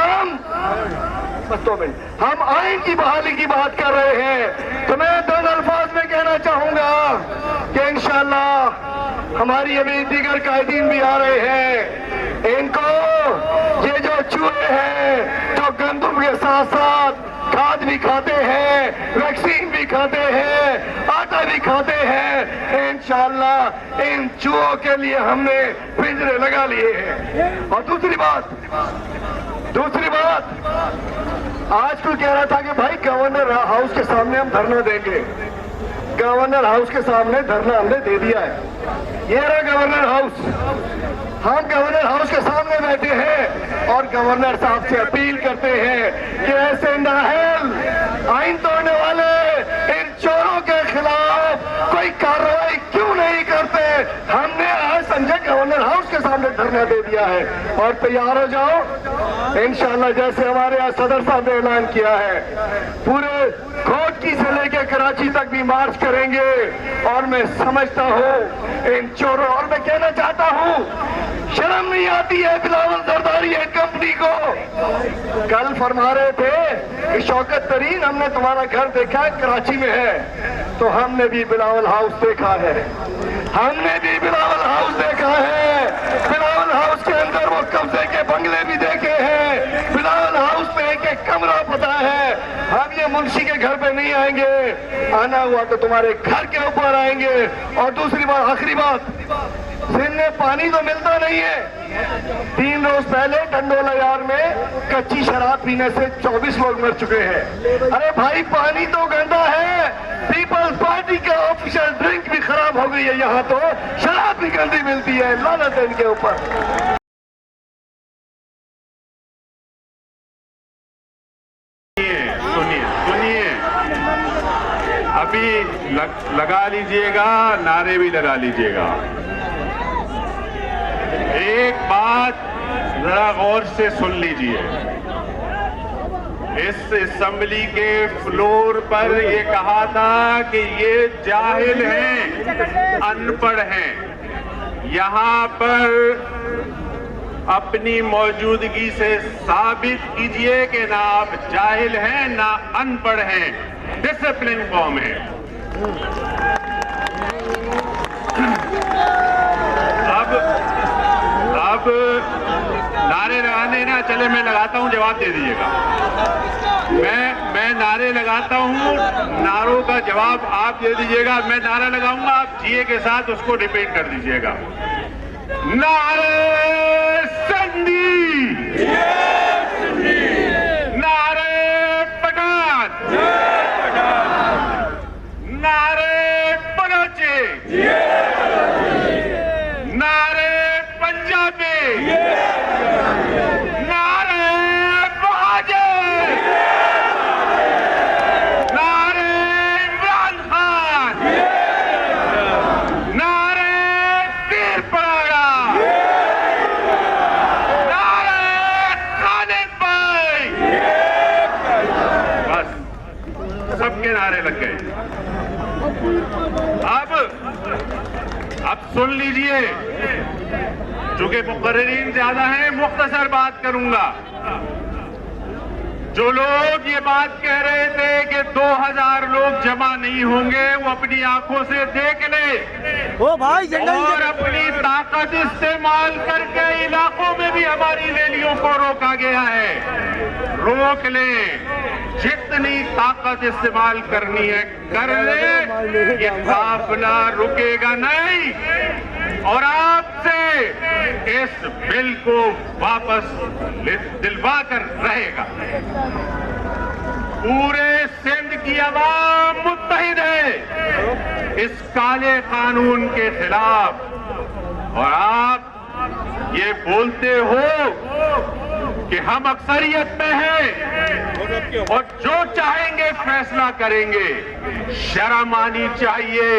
हम आइन की बहाली की बात कर रहे हैं। तो मैं दो अल्फाज में कहना चाहूंगा कि इंशाअल्लाह हमारी अभी दीगर कायदीन भी आ रहे हैं, इनको ये जो चूहे हैं जो गंदम के साथ साथ खाद भी खाते हैं, वैक्सीन भी खाते हैं, आटा भी खाते हैं, इंशाअल्लाह इन चूहों के लिए हमने पिंजरे लगा लिए हैं। और दूसरी बात आज कोई कह रहा था कि भाई गवर्नर हाउस के सामने हम धरना देंगे। गवर्नर हाउस के सामने धरना हमने दे दिया है। ये रहा गवर्नर हाउस, हम गवर्नर हाउस के सामने बैठे हैं और गवर्नर साहब से अपील करते हैं कि ऐसे नाअहल आइन तोड़ने वाले इन चोरों के खिलाफ कोई कार्रवाई क्यों नहीं करते। हमने आज संजय गवर्नर हाउस के सामने धरना दे दिया है। और तैयार हो जाओ, इंशाल्लाह जैसे हमारे यहाँ सदर साहब ने ऐलान किया है, पूरे कोटकी से लेकर कराची तक भी मार्च करेंगे। और मैं समझता हूँ इन चोरों, और मैं कहना चाहता हूँ शर्म नहीं आती है बिलावल जरदारी एंड कंपनी को। कल फरमा रहे थे कि शौकत तरीन हमने तुम्हारा घर देखा है, कराची में है, तो हमने भी बिलावल हाउस देखा है, हमने भी बिलावल हाउस देखा है। बिलावल हाउस के अंदर वो कब्जे के बंगले भी देखे हैं, बिलावल हाउस में एक एक कमरा पता है। हम ये मुंशी के घर पे नहीं आएंगे, आना हुआ तो तुम्हारे घर के ऊपर आएंगे। और दूसरी बात, आखिरी बात, सिंध में पानी तो मिलता नहीं है। 3 रोज पहले टंडोला यार में कच्ची शराब पीने से 24 लोग मर चुके हैं। अरे भाई पानी तो गंदा है, पीपल्स पार्टी का ऑफिशियल ड्रिंक भी खराब हो गई है, यहाँ तो शराब भी गंदी मिलती है। लानत है इनके ऊपर। सुनिए, अभी लगा लीजिएगा, नारे भी लगा लीजिएगा। एक बात जरा गौर से सुन लीजिए, इस असेंबली के फ्लोर पर ये कहा था कि ये जाहिल हैं, अनपढ़ हैं। यहाँ पर अपनी मौजूदगी से साबित कीजिए कि ना आप जाहिल हैं ना अनपढ़ हैं, डिसिप्लिन कौम है। अब नारे लगाने ना चले, मैं लगाता हूं, जवाब दे दीजिएगा। मैं नारे लगाता हूं, नारों का जवाब आप दे दीजिएगा। मैं नारा लगाऊंगा, आप जिए के साथ उसको रिपीट कर दीजिएगा। नारे संधी, नारे पठान, नारे बलोचे, नारे पंजाबी, नारे बहादुर, नारे इमरान खान, नारे पीर परागा, नारे खालिद भाई। बस सबके नारे लग गए। अब सुन लीजिए, चूंकि मुकर्रिरीन ज्यादा हैं, मुख्तसर बात करूंगा। जो लोग ये बात कह रहे थे कि 2000 लोग जमा नहीं होंगे, वो अपनी आंखों से देख ले और अपनी ताकत इस्तेमाल करके इलाकों में भी हमारी रैलियों को रोका गया है। रोक ले, जितनी ताकत इस्तेमाल करनी है कर ले, ये काफिला रुकेगा नहीं और आपसे इस बिल को वापस दिलवा कर रहेगा। पूरे सिंध की आवाम मुत्तहिद है इस काले कानून के खिलाफ। और आप ये बोलते हो कि हम अक्सरियत में हैं और जो चाहेंगे फैसला करेंगे। शर्म आनी चाहिए,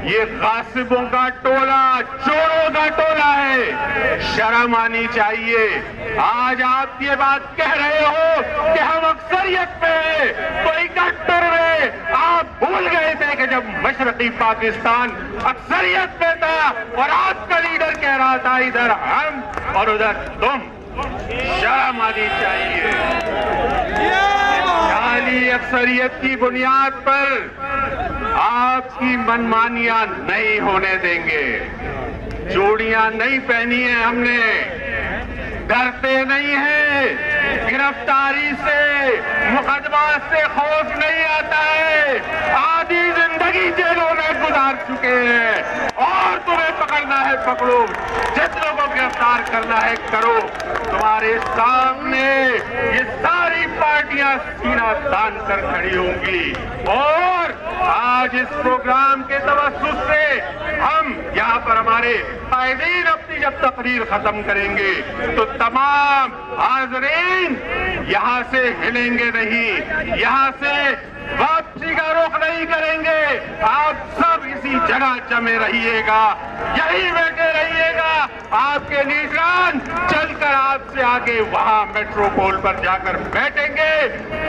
ये गासिबों का टोला, चोरों का टोला है, शर्म आनी चाहिए। आज आप ये बात कह रहे हो कि हम अक्सरियत में हैं, तो इकट्ठे रहे। आप भूल गए थे कि जब मशरकी पाकिस्तान अक्सरियत में था और आपका लीडर कह रहा था इधर हम और उधर तुम। शर्म आनी चाहिए। जाली अक्सरियत की बुनियाद पर आपकी मनमानियां नहीं होने देंगे। चूड़ियां नहीं पहनी है हमने, डरते नहीं है, गिरफ्तारी से, मुकदमा से खौफ नहीं आता है। आधी जिंदगी जेलों में गुजार चुके हैं और तुम्हें पकड़ना है पकड़ो, जितनों को गिरफ्तार करना है करो। तुम्हारे सामने ये सारी पार्टियां सीना तान कर खड़ी होंगी और आज इस प्रोग्राम के तवस्सुस से हम यहाँ पर हमारे कायदीन अपनी जब तकरीर खत्म करेंगे तो तमाम हाज़रीन यहाँ से हिलेंगे नहीं, यहाँ से वापसी का रुख नहीं करेंगे। आप सब इसी जगह जमे रहिएगा, यही बैठे रहिएगा। आपके लीडरान चलकर आपसे आगे वहां मेट्रोपोल पर जाकर बैठेंगे,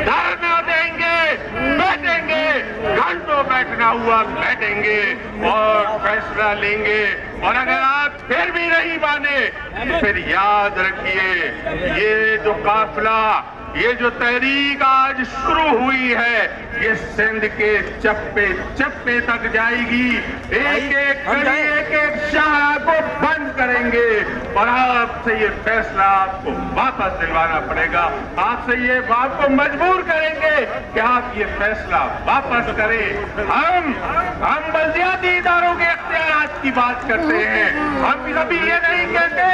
धरना देंगे, बैठेंगे, घंटों बैठना हुआ बैठेंगे और फैसला लेंगे। और अगर आप फिर भी नहीं माने तो फिर याद रखिए, ये जो काफिला, ये जो तहरीक आज शुरू हुई है, ये सिंध के चप्पे चप्पे तक जाएगी। एक एक गली, एक एक शाहरा को बंद करेंगे और आपसे ये फैसला आपको वापस दिलवाना पड़ेगा। आपसे ये बात को मजबूर करेंगे कि आप ये फैसला वापस करें। हम बल्दियाती इदारों के इख्तियारात की बात करते हैं। हम कभी ये नहीं कहते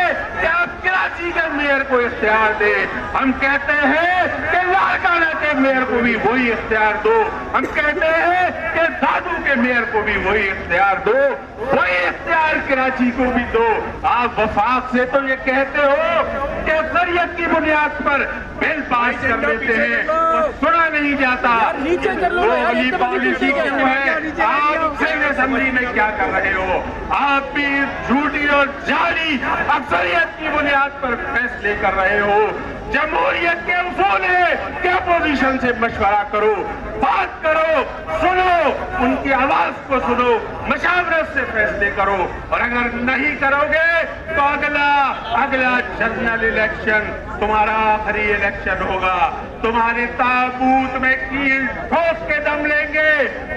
कि आप कराची के मेयर को इख्तियार दें। हम कहते हैं कि लाड़काना के मेयर को भी वही इख्तियार दो। हम कहते हैं कि दादू के मेयर को भी वही इख्तियार दो, वही इख्तियार कराची को भी दो। आप वफाक से तो ये कहते हो कि अक्सरियत की बुनियाद पर बिल पास कर लेते हैं तो सुना नहीं जाता। वो वाली पॉलिसी क्यों है? आप सिंध असेंबली में क्या कर रहे हो? आप भी झूठी और जाली अक्सरियत की बुनियाद पर फैसले कर रहे हो। जमहूरियत के उसूल है कि अपोजिशन से मशवरा करो, बात करो, सुनो, उनकी आवाज को सुनो, मशावरत से फैसले करो। और अगर नहीं करोगे तो अगला जनरल इलेक्शन तुम्हारा आखिरी इलेक्शन होगा। तुम्हारे ताबूत में कील ठोक के दम लेंगे,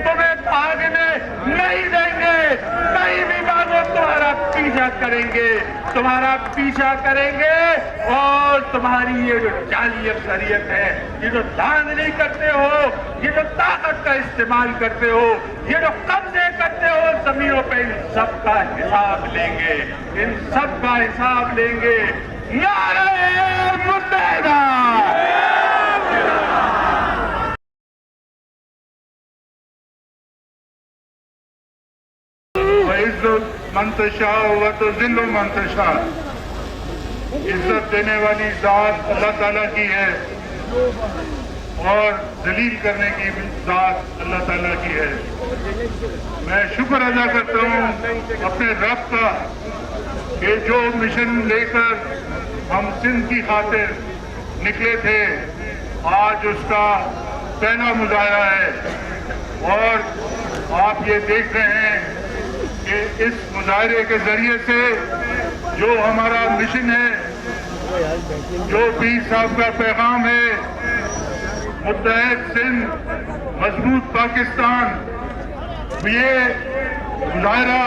तुम्हें भागने नहीं देंगे। कहीं भी भागो तुम्हारा पीछा करेंगे, तुम्हारा पीछा करेंगे। और तुम्हारी ये जो जाली अक्सरियत है, ये जो धांधली करते हो, ये जो ताकत का इस्तेमाल करते हो, ये जो कब्जे करते हो जमीनों पे, इन सब का हिसाब लेंगे, इन सब का हिसाब लेंगे। नारे मुर्तज़ा। मंतशा हुआ तो जिल्लो मंतशा, इज्जत देने वाली जात अल्लाह ताला की है और जलील करने की जात अल्लाह ताला की है। मैं शुक्र अदा करता हूँ अपने रब का कि जो मिशन लेकर हम सिंध की खातिर निकले थे, आज उसका पहला मुजाहरा है। और आप ये देख रहे हैं कि इस मुजाहरे के जरिए से जो हमारा मिशन है, जो पीर साहब का पैगाम है, मुत्तहद सिंध, मजबूत पाकिस्तान, ये मुजाहरा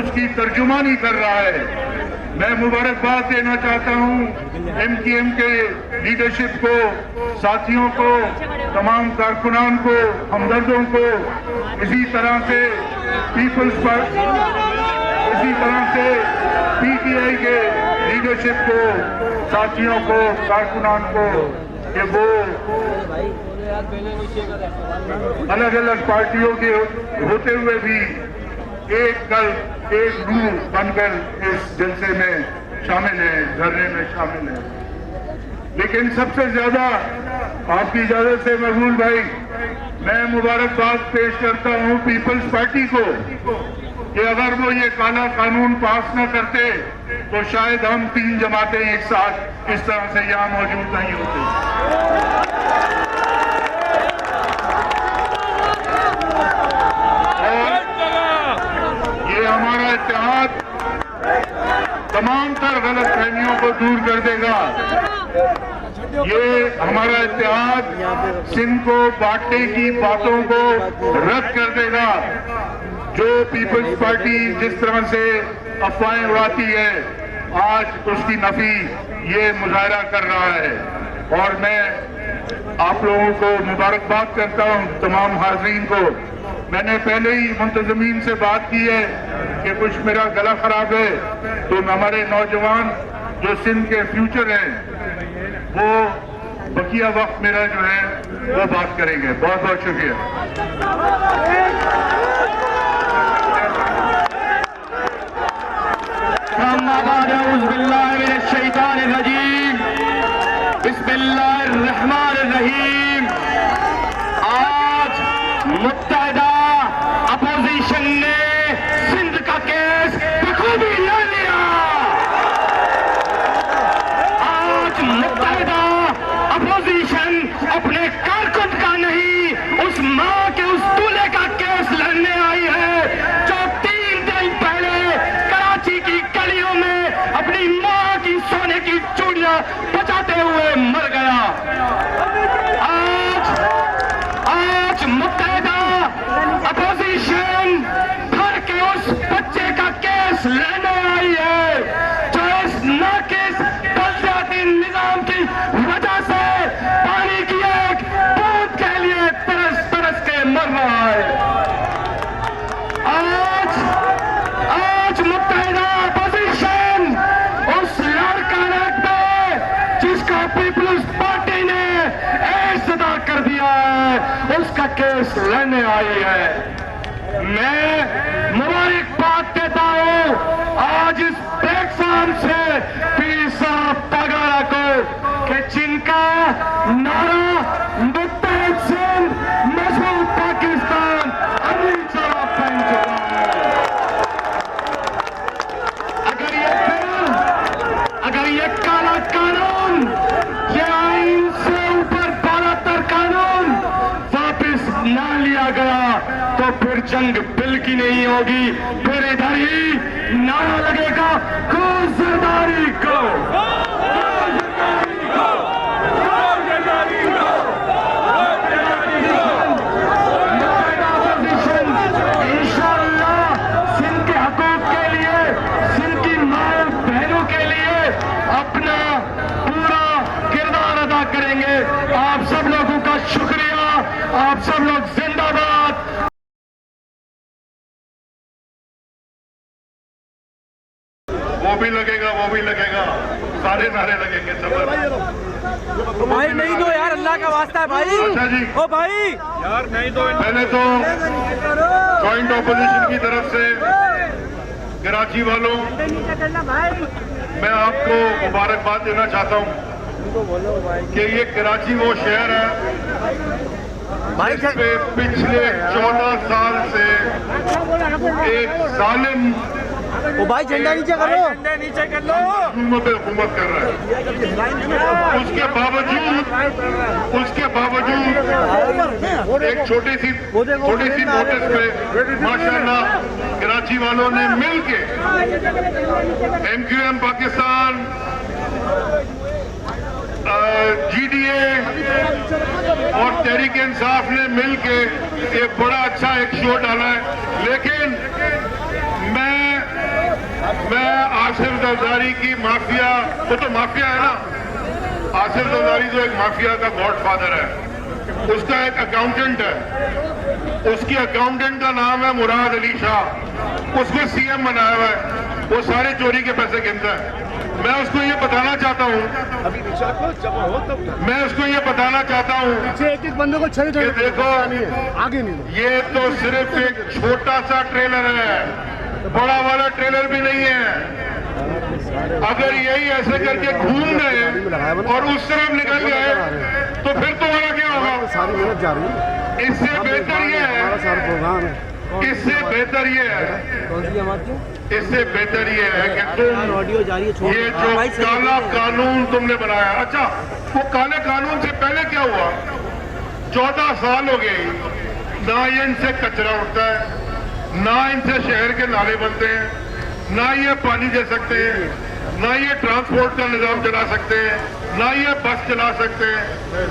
उसकी तर्जुमानी कर रहा है। मैं मुबारकबाद देना चाहता हूँ MQM के लीडरशिप को, साथियों को, तमाम कारकुनान को, हमदर्दों को, इसी तरह से पीपल्स पार्टी, इसी तरह से PTI के लीडरशिप को, साथियों को, कारकुनान को, कि वो अलग अलग पार्टियों के होते हुए भी एक कल एक रूह बनकर इस जलसे में शामिल है, धरने में शामिल है। लेकिन सबसे ज्यादा आपकी इजाजत से मकबूल भाई, मैं मुबारकबाद पेश करता हूं पीपल्स पार्टी को कि अगर वो ये काला कानून पास न करते तो शायद हम 3 जमातें एक साथ इस तरह से यहां मौजूद नहीं होते। हमारा इत्तेहाद तमाम तर गलत फहमियों को दूर कर देगा। ये हमारा इत्तेहाद सिंध को बांटने की बातों को रद्द कर देगा। जो पीपल्स पार्टी जिस तरह से अफवाहें उड़ाती है, आज उसकी नफी ये मुजाहरा कर रहा है। और मैं आप लोगों को मुबारकबाद करता हूँ, तमाम हाज़रीन को। मैंने पहले ही मुंतज़मीन से बात की है कि कुछ मेरा गला खराब है, तो हमारे नौजवान जो सिंध के फ्यूचर हैं, वो बकिया वक्त मेरा जो है वो बात करेंगे। बहुत बहुत शुक्रिया। बिस्मिल्लाहिर्रहमानिर्रहीम। बचाते हुए मर गया। आज मुत्तहिदा अपोजिशन घर के उस बच्चे का केस लेने आई है जो इस नाकिस बलदियाती निजाम की वजह से पानी की एक बूंद के लिए तरस तरस के मर रहा है। आज मुत्तहिदा अपोजिशन उस लड़का पे जिसका पीपल्स पार्टी ने ऐसा कर दिया है उसका केस लेने आई है। मैं मुबारकबाद देता हूं आज इस प्लेटफॉर्म से पीर साहब पगारा को कि जिनका नारा मुत्तहिद सिंध मजबूत पाकिस्तान अमीर जवाब बन चुका है। अगर ये काला कानून, ये आइन से ऊपर बालातर कानून वापस ना लिया गया तो फिर जंग बिल की नहीं होगी, फिर इधर ही नारा लगेगा को जरदारी को। इंशाअल्लाह सिंध के हकूक के लिए, सिंध की माँ बहनों के लिए अपना पूरा किरदार अदा करेंगे। आप सब लोगों का शुक्रिया, आप सब लोग जिंदाबाद। वो भी लगेगा, वो भी लगेगा, सारे नारे लगेंगे सब। भाई नहीं दो यार, अल्लाह का वास्ता है भाई। अच्छा जी, ओ भाई यार नहीं दो। पहले तो जॉइंट ऑपोजिशन की तरफ से कराची वालों मैं आपको मुबारकबाद देना चाहता हूं कि ये कराची वो शहर है जिस पे पिछले 14 साल से एक जालिम ओ भाई झंडा नीचे करो, झंडा नीचे कर लो, हुकूमत कर रहा है। उसके बावजूद एक छोटी सी नोटिस पे माशाल्लाह कराची वालों ने मिलके MQM पाकिस्तान, GDA और तहरीक इंसाफ ने मिलके एक बड़ा अच्छा एक शो डाला है। लेकिन मैं आसिफ जरदारी की माफिया, वो तो माफिया है ना, आसिफ जरदारी तो एक माफिया का गॉडफादर है, उसका एक अकाउंटेंट है, उसकी अकाउंटेंट का नाम है मुराद अली शाह, उसको CM बनाया हुआ है, वो सारे चोरी के पैसे गिनता है। मैं उसको ये बताना चाहता हूँ एक बंदे को छह कि देखो आगे नहीं, ये तो सिर्फ एक छोटा सा ट्रेलर है, बड़ा वाला ट्रेलर भी नहीं है। अगर यही ऐसे करके घूम गए और उस तरफ निकल गए तो फिर तुम्हारा क्या होगा? सारी मेहनत जा रही है। इससे बेहतर ये है, सारा प्रोग्राम है, इससे बेहतर ये है कि तुम ये जो काला कानून तुमने बनाया, अच्छा वो काले कानून से पहले क्या हुआ? 14 साल हो गए, ना ये इनसे कचरा उठता है, ना इनसे शहर के नाले बनते हैं, ना ये पानी दे सकते हैं, ना ये ट्रांसपोर्ट का निजाम चला सकते हैं, ना ये बस चला सकते हैं,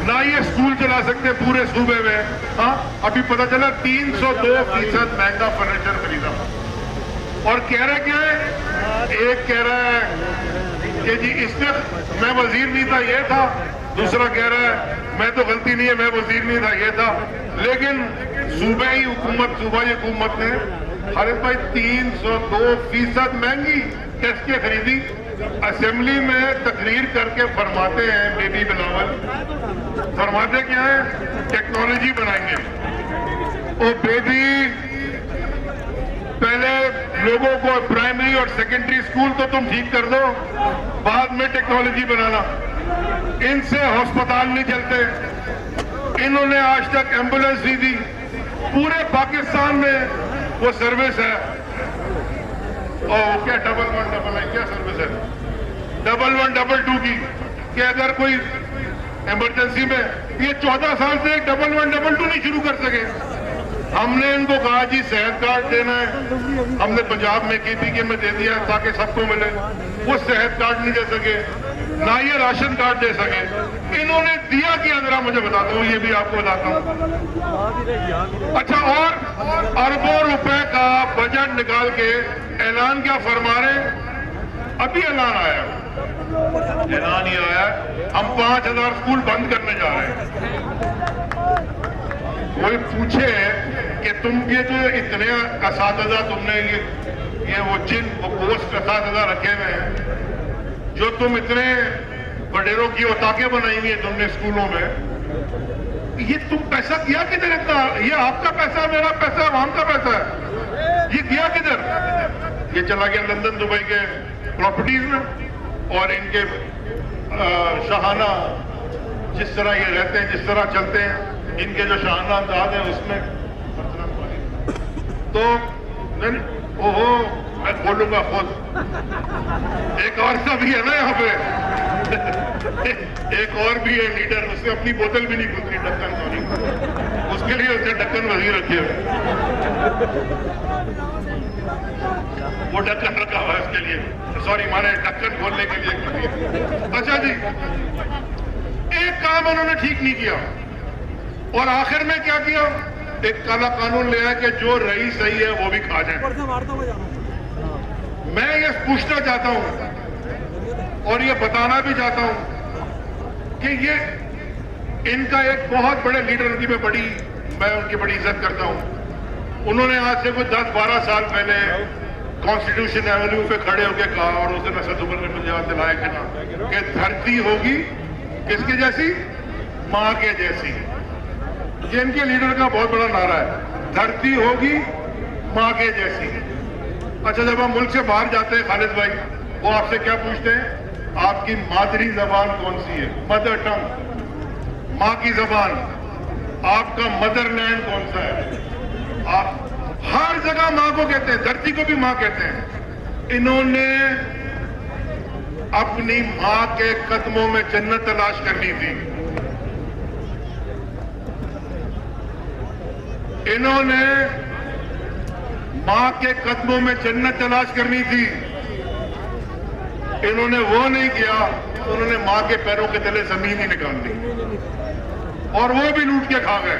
ना ये स्कूल चला सकते हैं पूरे सूबे में। हाँ, अभी पता चला 302% महंगा फर्नीचर खरीदा। और कह रहे क्या है, एक कह रहा है कि जी इसने, मैं वजीर नहीं था ये था, दूसरा कह रहा है मैं तो गलती नहीं है, मैं वजीर नहीं था ये था। लेकिन सूबाई हुकूमत ने हारिस भाई 302% महंगी कैसे खरीदी। असेंबली में तकरीर करके फरमाते हैं बेबी बिलावल, फरमाते क्या है, टेक्नोलॉजी बनाएंगे। ओ बेबी, पहले लोगों को प्राइमरी और सेकेंडरी स्कूल तो तुम ठीक कर दो, बाद में टेक्नोलॉजी बनाना। इनसे अस्पताल नहीं चलते, इन्होंने आज तक एम्बुलेंस नहीं दी। पूरे पाकिस्तान में वो सर्विस है, और क्या 1111 क्या सर्विस है, 1122 की, कि अगर कोई इमरजेंसी में, ये 14 साल से 1122 नहीं शुरू कर सके। हमने इनको कहा जी सेहत कार्ड देना है, हमने पंजाब में KPK में दे दिया ताकि सबको मिले। वो सेहत कार्ड नहीं दे सके, ना ये राशन कार्ड दे सके। इन्होंने दिया क्या जरा मुझे बताता हूँ, ये भी आपको बताता हूँ। अच्छा, और अरबों रुपए का बजट निकाल के ऐलान क्या फरमा रहे हैं? अभी ऐलान आया, ऐलान ये आया हम 5000 स्कूल बंद करने जा रहे हैं। कोई पूछे कि तुम ये जो इतने असातिज़ा तुमने ये वो पोस्ट असातिज़ा रखे हुए हैं, जो तुम इतने बडेरों की औताकें बनाई हुई है तुमने स्कूलों में, ये तुम पैसा किया किधर इतना? ये आपका पैसा, मेरा पैसा, आवाम का पैसा है, ये किया किधर? ये चला गया लंदन दुबई के प्रॉपर्टीज में, और इनके शाहाना जिस तरह ये रहते हैं, जिस तरह चलते हैं, इनके जो शाहाना अंदाज है उसमें तो ओहो मैं बोलूंगा खुद। एक और सा भी है ना यहाँ पे एक और भी है लीडर, उसने अपनी बोतल भी नहीं खुलती, ढक्कन सॉरी, उसके लिए उसने ढक्कन वजीर रखे हुए, वो ढक्कन रखा हुआ है उसके लिए, सॉरी माने ढक्कन खोलने के लिए। अच्छा जी, एक काम उन्होंने ठीक नहीं किया, और आखिर में क्या किया? एक काला कानून ले आया कि जो रही सही है वो भी खा जाए। मैं ये पूछना चाहता हूं और ये बताना भी चाहता हूं कि ये इनका एक बहुत बड़े लीडर, उनकी मैं उनकी बड़ी इज्जत करता हूं। उन्होंने आज से कुछ 10-12 साल पहले कॉन्स्टिट्यूशन एवेन्यू पे खड़े होकर कहा, और उस दिन असद उमर ने मुझे याद दिलाया कि ना, कि धरती होगी किसके जैसी? मां के जैसी। ये इनके लीडर का बहुत बड़ा नारा है, धरती होगी मां के जैसी। अच्छा, जब हम मुल्क से बाहर जाते हैं खालिद भाई, वो आपसे क्या पूछते हैं? आपकी मादरी जबान कौन सी है? मदर टंग, मां की जबान। आपका मदरलैंड कौन सा है? आप हर जगह मां को कहते हैं, धरती को भी मां कहते हैं। इन्होंने अपनी मां के कदमों में जन्नत तलाश करनी थी। इन्होंने मां के कदमों में जन्नत तलाश करनी थी, इन्होंने वो नहीं किया। उन्होंने मां के पैरों के तले जमीन ही निकाल दी, और वो भी लूट के खा गए।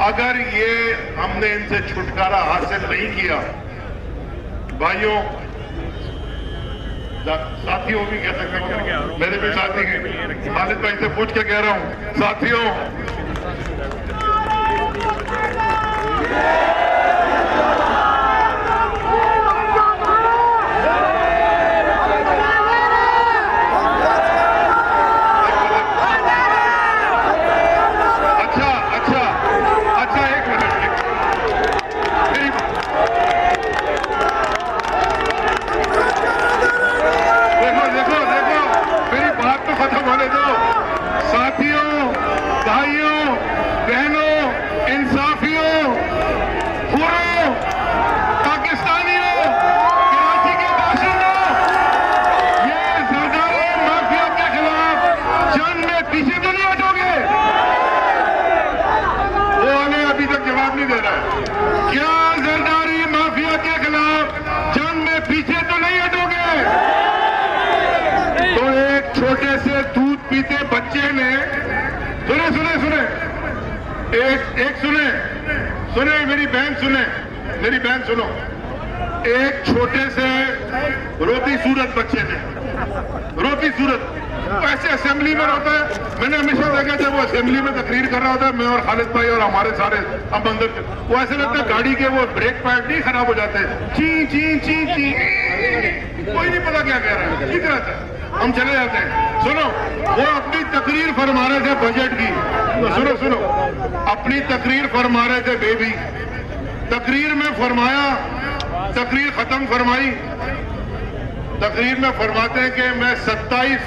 अगर ये हमने इनसे छुटकारा हासिल नहीं किया, भाइयों, साथियों भी कह सकते हैं, मेरे भी साथी हैं, खालिद भाई से पूछ के कह रहा हूं, साथियों, छोटे से दूध पीते बच्चे ने, सुने मेरी बहन सुनो, एक छोटे से रोती सूरत बच्चे ने, रोती सूरत ऐसे असेंबली में होता है। मैंने हमेशा देखा जब वो असेंबली में तकरीर कर रहा होता है, मैं और खालिद भाई और हमारे सारे अब अंदर, वो ऐसे लगता है गाड़ी के वो ब्रेक पैड नहीं खराब हो जाते, ची ची ची ची, कोई नहीं पता क्या कह रहा है, ठीक रहता है, हम चले जाते हैं। सुनो, वो अपनी तकरीर फरमा रहे थे बजट की, तो सुनो, अपनी तकरीर फरमा रहे थे बेबी, तकरीर में फरमाया, तकरीर खत्म फरमाई, तकरीर में फरमाते हैं कि मैं 27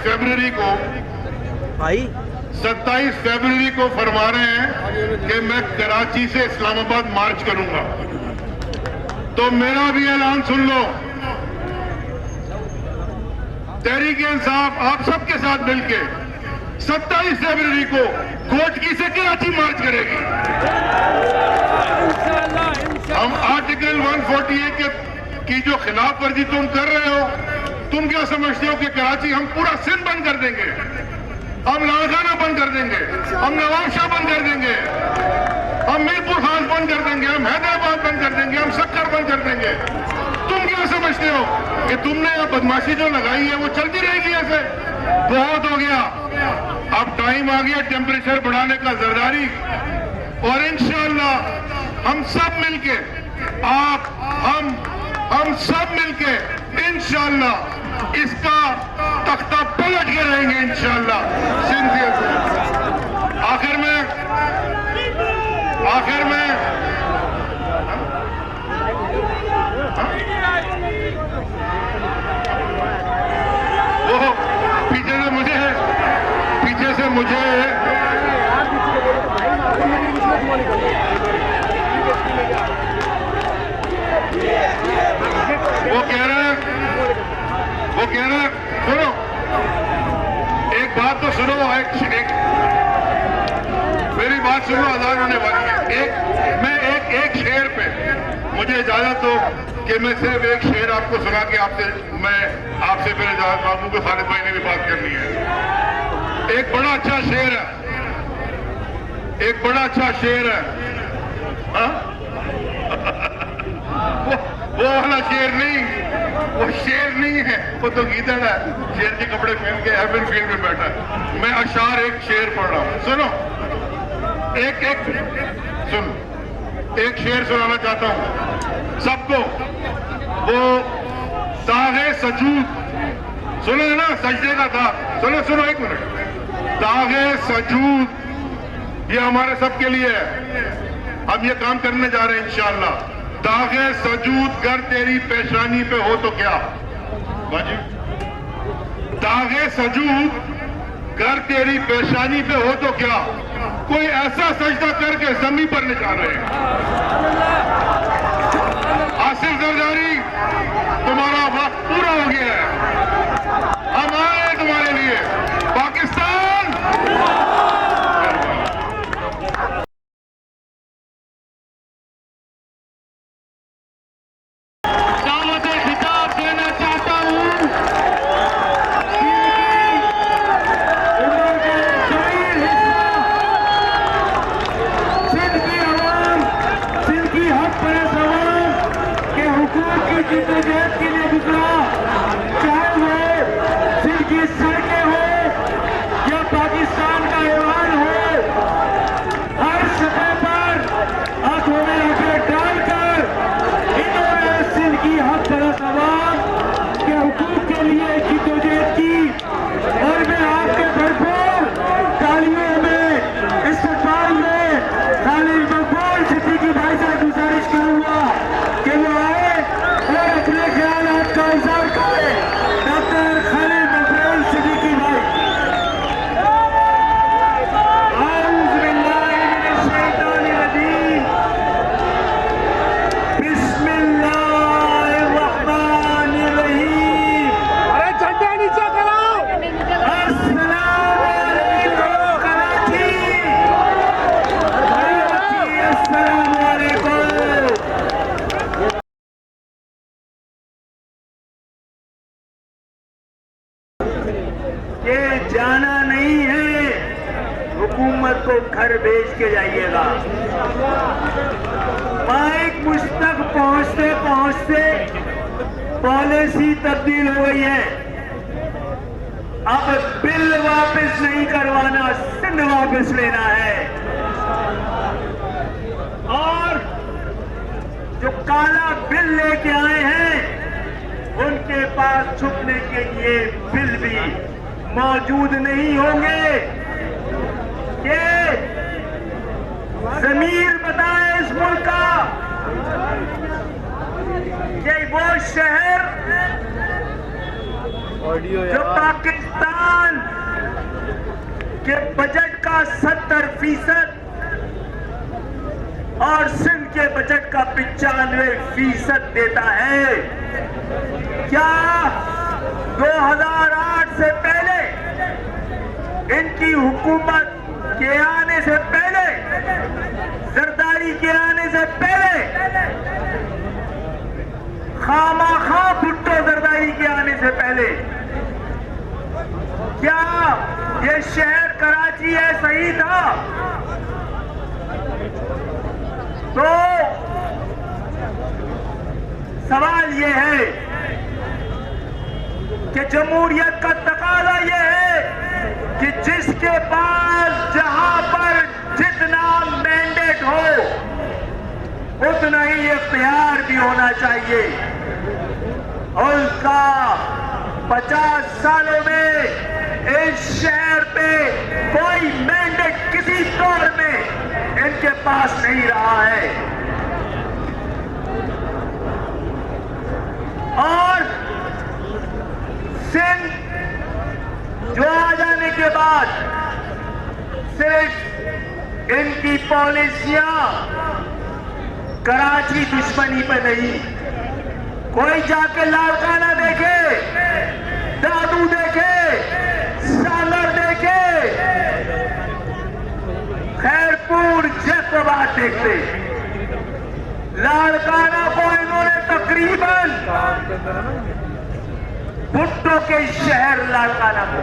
फरवरी को फरमा रहे हैं कि मैं कराची से इस्लामाबाद मार्च करूंगा। तो मेरा भी ऐलान सुन लो, तहरीक इंसाफ आप सबके साथ मिलके 27 फरवरी को कोटकी से कराची मार्च करेगी। हम आर्टिकल 148 की जो खिलाफ वर्जी तुम कर रहे हो, तुम क्या समझते हो कि कराची हम पूरा सिंध बंद कर देंगे, हम लाड़काना बंद कर देंगे, हम नवाब शाह बंद कर देंगे, हम मीरपुर खास बंद कर देंगे, हम हैदराबाद बंद कर देंगे, हम सक्कर बंद कर देंगे? तुम क्या समझते हो कि तुमने यह बदमाशी जो लगाई है वो चलती रहेगी ऐसे? बहुत हो गया, अब टाइम आ गया टेम्परेचर बढ़ाने का, जरदारी। और इंशाअल्लाह हम सब मिलके, आप, हम सब मिलके इंशाअल्लाह इसका तख्ता पलट के रहेंगे इंशाअल्लाह सिंध के। आखिर में वो पीछे से मुझे वो कह रहे हैं सुनो, एक बात तो सुनो, एक मेरी बात सुनो, अजान होने वाली है। मैं एक शेर पे मुझे इजाजत दो कि मैं सिर्फ एक शेर आपको सुना के मैं आपसे फिर इजाजत मांगू कि खालिद भाई ने भी बात करनी है। एक बड़ा अच्छा शेर है, एक बड़ा अच्छा शेर है, वो वाला शेर नहीं, वो शेर नहीं है, वो तो गीदड़ है, शेर के कपड़े पहन के एवन फील्ड में बैठा है। मैं अशार एक शेर पढ़ रहा हूं, सुनो, एक शेर सुनाना चाहता हूं सबको। वो दागे सजूद, सुनो ना, सजदे का था, सुनो एक मिनट। दागे सजूद ये हमारे सबके लिए है, हम ये काम करने जा रहे हैं इंशाअल्लाह। दागे सजूद गर तेरी पेशानी पे हो तो क्या बाजी, दागे सजूद गर तेरी पेशानी पे हो तो क्या, कोई ऐसा सजदा करके जमीन पर ले जा रहे हैं। आसिफ जरदारी, तुम्हारा वक्त पूरा हो गया है, हम आए तुम्हारे लिए। पाकिस्तान जाना नहीं है, हुकूमत को घर भेज के जाइएगा। माइक मुझ तक पहुंचते पहुंचते पॉलिसी तब्दील हो गई है। अब बिल वापस नहीं करवाना, सिंध वापस लेना है। और जो काला बिल लेके आए हैं उनके पास छुपने के लिए बिल भी मौजूद नहीं होंगे। ये ज़मीर बताए इस मुल्क का, ये वो शहर जो पाकिस्तान के बजट का 70% और सिंध के बजट का 95% देता है। क्या 2008 से पहले इनकी हुकूमत के आने से पहले, जरदारी के आने से पहले, खामाखा भुट्टो जरदारी के आने से पहले, क्या ये शहर कराची है सही था? तो सवाल ये है कि जमहूरियत का तकाजा ये है कि जिसके पास जहां पर जितना मैंडेट हो उतना ही इख्तियार भी होना चाहिए। उसका 50 सालों में इस शहर पे कोई मैंडेट किसी दौर में इनके पास नहीं रहा है। और सिंध जो आ जाने के बाद सिर्फ इनकी पॉलिसियां कराची दुश्मनी पे नहीं, कोई जाके लाड़काना देखे, दादू देखे, सागर देखे, खैरपुर जैकोबाद देखते, लाड़काना को इन्होंने तकरीबन भुट्टो के शहर लाड़काना को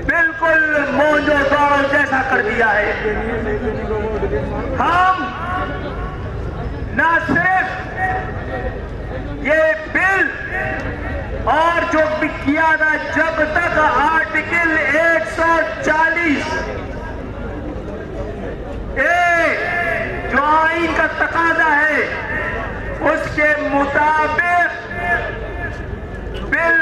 बिल्कुल मोंजोदड़ो जैसा कर दिया है। हम ना सिर्फ ये बिल और जो भी किया था, जब तक आर्टिकल 140 जो आइन का तकाजा है उसके मुताबिक बिल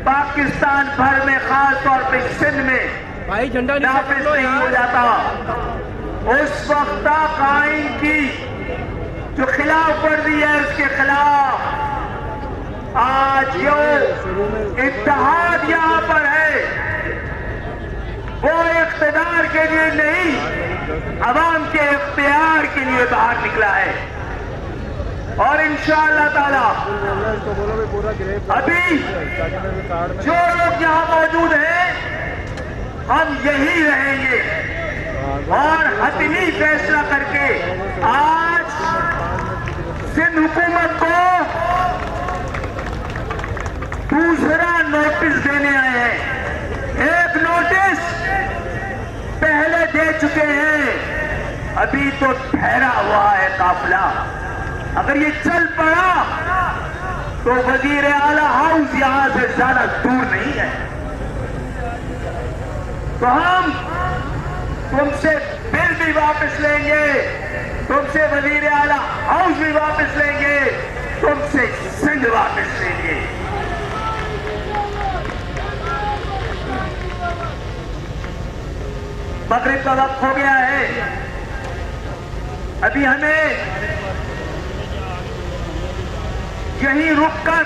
पाकिस्तान भर में, खास तौर पे सिंध में भाई झंडा नाफिज नहीं हो जाता, उस वक्त तक आइन की जो खिलाफ वर्जी है उसके खिलाफ आज जो इत्तेहाद यहां पर है वो इख्तियार के लिए नहीं, अवाम के इख्तियार के लिए बाहर निकला है। और इंशाअल्लाह ताला अभी जो लोग यहाँ मौजूद हैं हम यही रहेंगे और हतमी फैसला करके आज सिंध हुकूमत को दूसरा नोटिस देने आए हैं। एक नोटिस पहले दे चुके हैं, अभी तो ठहरा हुआ है काफिला। अगर ये चल पड़ा तो वजीर आला हाउस यहां से ज्यादा दूर नहीं है। तो हम तुमसे बिल भी वापस लेंगे, तुमसे वजीर आला हाउस भी वापस लेंगे, तुमसे सिंध वापस लेंगे। मगरिब का वक्त हो गया है, अभी हमें यहीं रुककर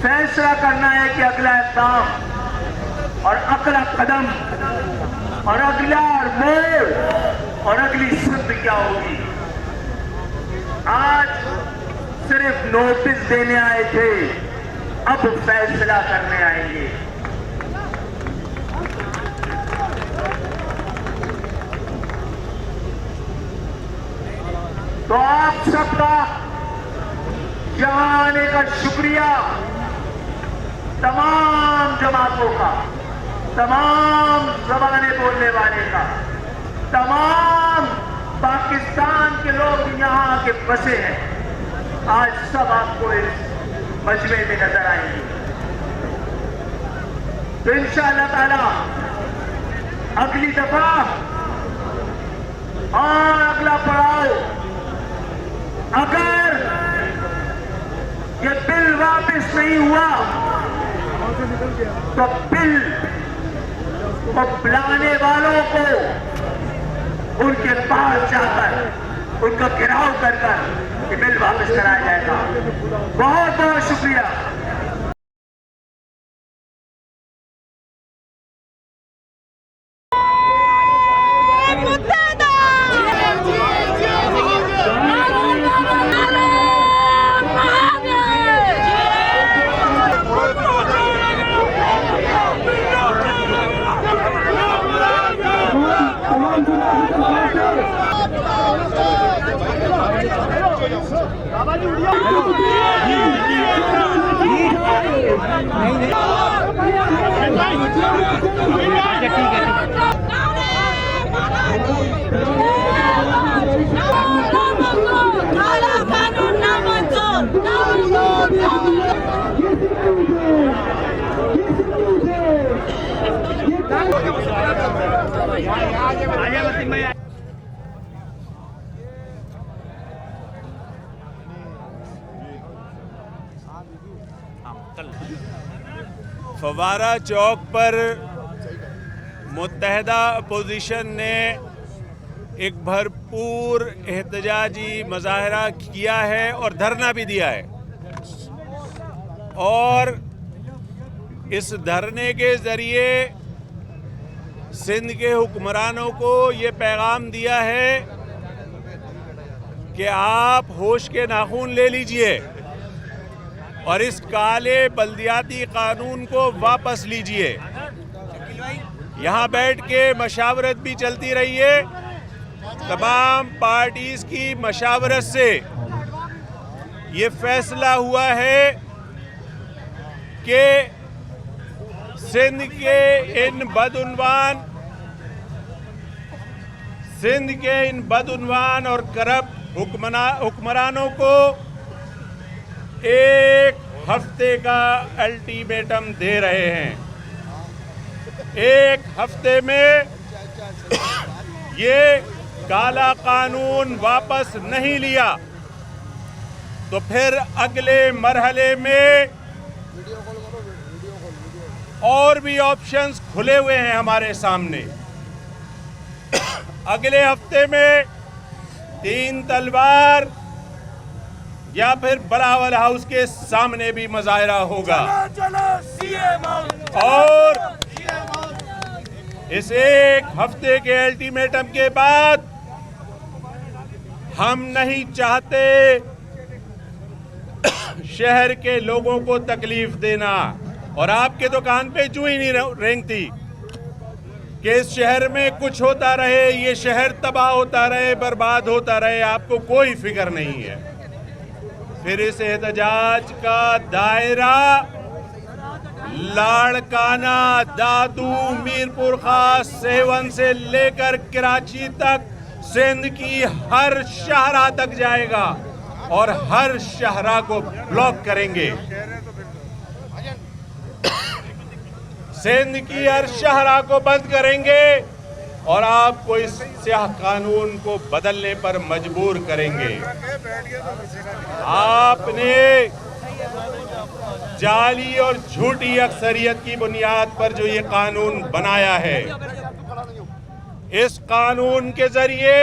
फैसला करना है कि अगला इक़दाम और अगला कदम और अगला मोड़ और अगली सिद्ध क्या होगी। आज सिर्फ नोटिस देने आए थे, अब फैसला करने आएंगे। तो आप सबका यहाँ आने का शुक्रिया, तमाम जमातों का, तमाम ज़बानें बोलने वाले का, तमाम पाकिस्तान के लोग यहाँ आके बसे हैं। आज सब आपको इस मजमे में नजर आएंगे। तो इंशाअल्लाह ताला अगली दफा और अगला पड़ाव, अगर ये बिल वापस नहीं हुआ तो बिल को बुलाने वालों को उनके पास जाकर उनका घेराव कर ये बिल वापस कराया जाएगा। बहुत बहुत शुक्रिया। काला कानून फवारा चौक पर मुत्तहदा अपोजिशन ने एक भरपूर एहतजाजी मुजाहरा किया है और धरना भी दिया है, और इस धरने के ज़रिए सिंध के हुक्मरानों को ये पैगाम दिया है कि आप होश के नाखून ले लीजिए और इस काले बल्दियाती कानून को वापस लीजिए। यहाँ बैठ के मशावरत भी चलती रही है। तमाम पार्टीज की मशावरत से ये फैसला हुआ है कि सिंध के इन बदउनवान और करप्ट हुक्मरानों को एक हफ्ते का अल्टीमेटम दे रहे हैं। एक हफ्ते में ये काला कानून वापस नहीं लिया तो फिर अगले मरहले में और भी ऑप्शंस खुले हुए हैं हमारे सामने। अगले हफ्ते में 3 तलवार या फिर बरावल हाउस के सामने भी मुजाहरा होगा। और इस एक हफ्ते के अल्टीमेटम के बाद हम नहीं चाहते शहर के लोगों को तकलीफ देना, और आपके तो कान पे जू ही नहीं रेंगती कि इस शहर में कुछ होता रहे, ये शहर तबाह होता रहे, बर्बाद होता रहे। आपको कोई फिक्र नहीं है। फिर इस एहतजाज का दायरा लाड़काना, दादू, मीरपुर खास, सेवन से लेकर कराची तक सिंध की हर शहरा तक जाएगा और हर शहरा को ब्लॉक करेंगे। सिंध की हर शहरा को बंद करेंगे और आपको इस स्याह कानून को बदलने पर मजबूर करेंगे। आपने जाली और झूठी अक्सरियत की बुनियाद पर जो ये कानून बनाया है, इस कानून के जरिए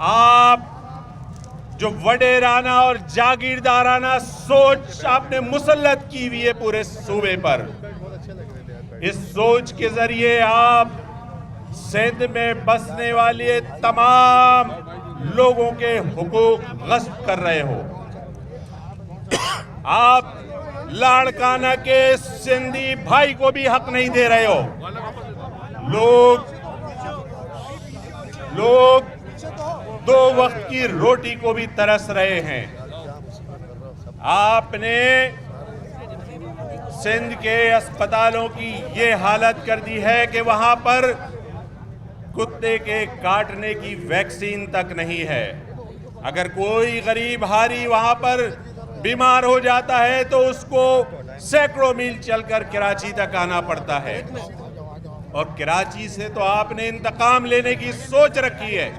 आप जो वडेराना और जागीरदाराना सोच आपने मुसल्लत की हुई है पूरे सूबे पर, इस सोच के जरिए आप सिंध में बसने वाले तमाम लोगों के हुकूक गस्ब कर रहे हो। आप लाड़काना के सिंधी भाई को भी हक नहीं दे रहे हो। लोग 2 वक्त की रोटी को भी तरस रहे हैं। आपने सिंध के अस्पतालों की ये हालत कर दी है कि वहां पर कुत्ते के काटने की वैक्सीन तक नहीं है। अगर कोई गरीब हारी वहां पर बीमार हो जाता है तो उसको सैकड़ों मील चलकर कराची तक आना पड़ता है, और कराची से तो आपने इंतकाम लेने की सोच रखी है।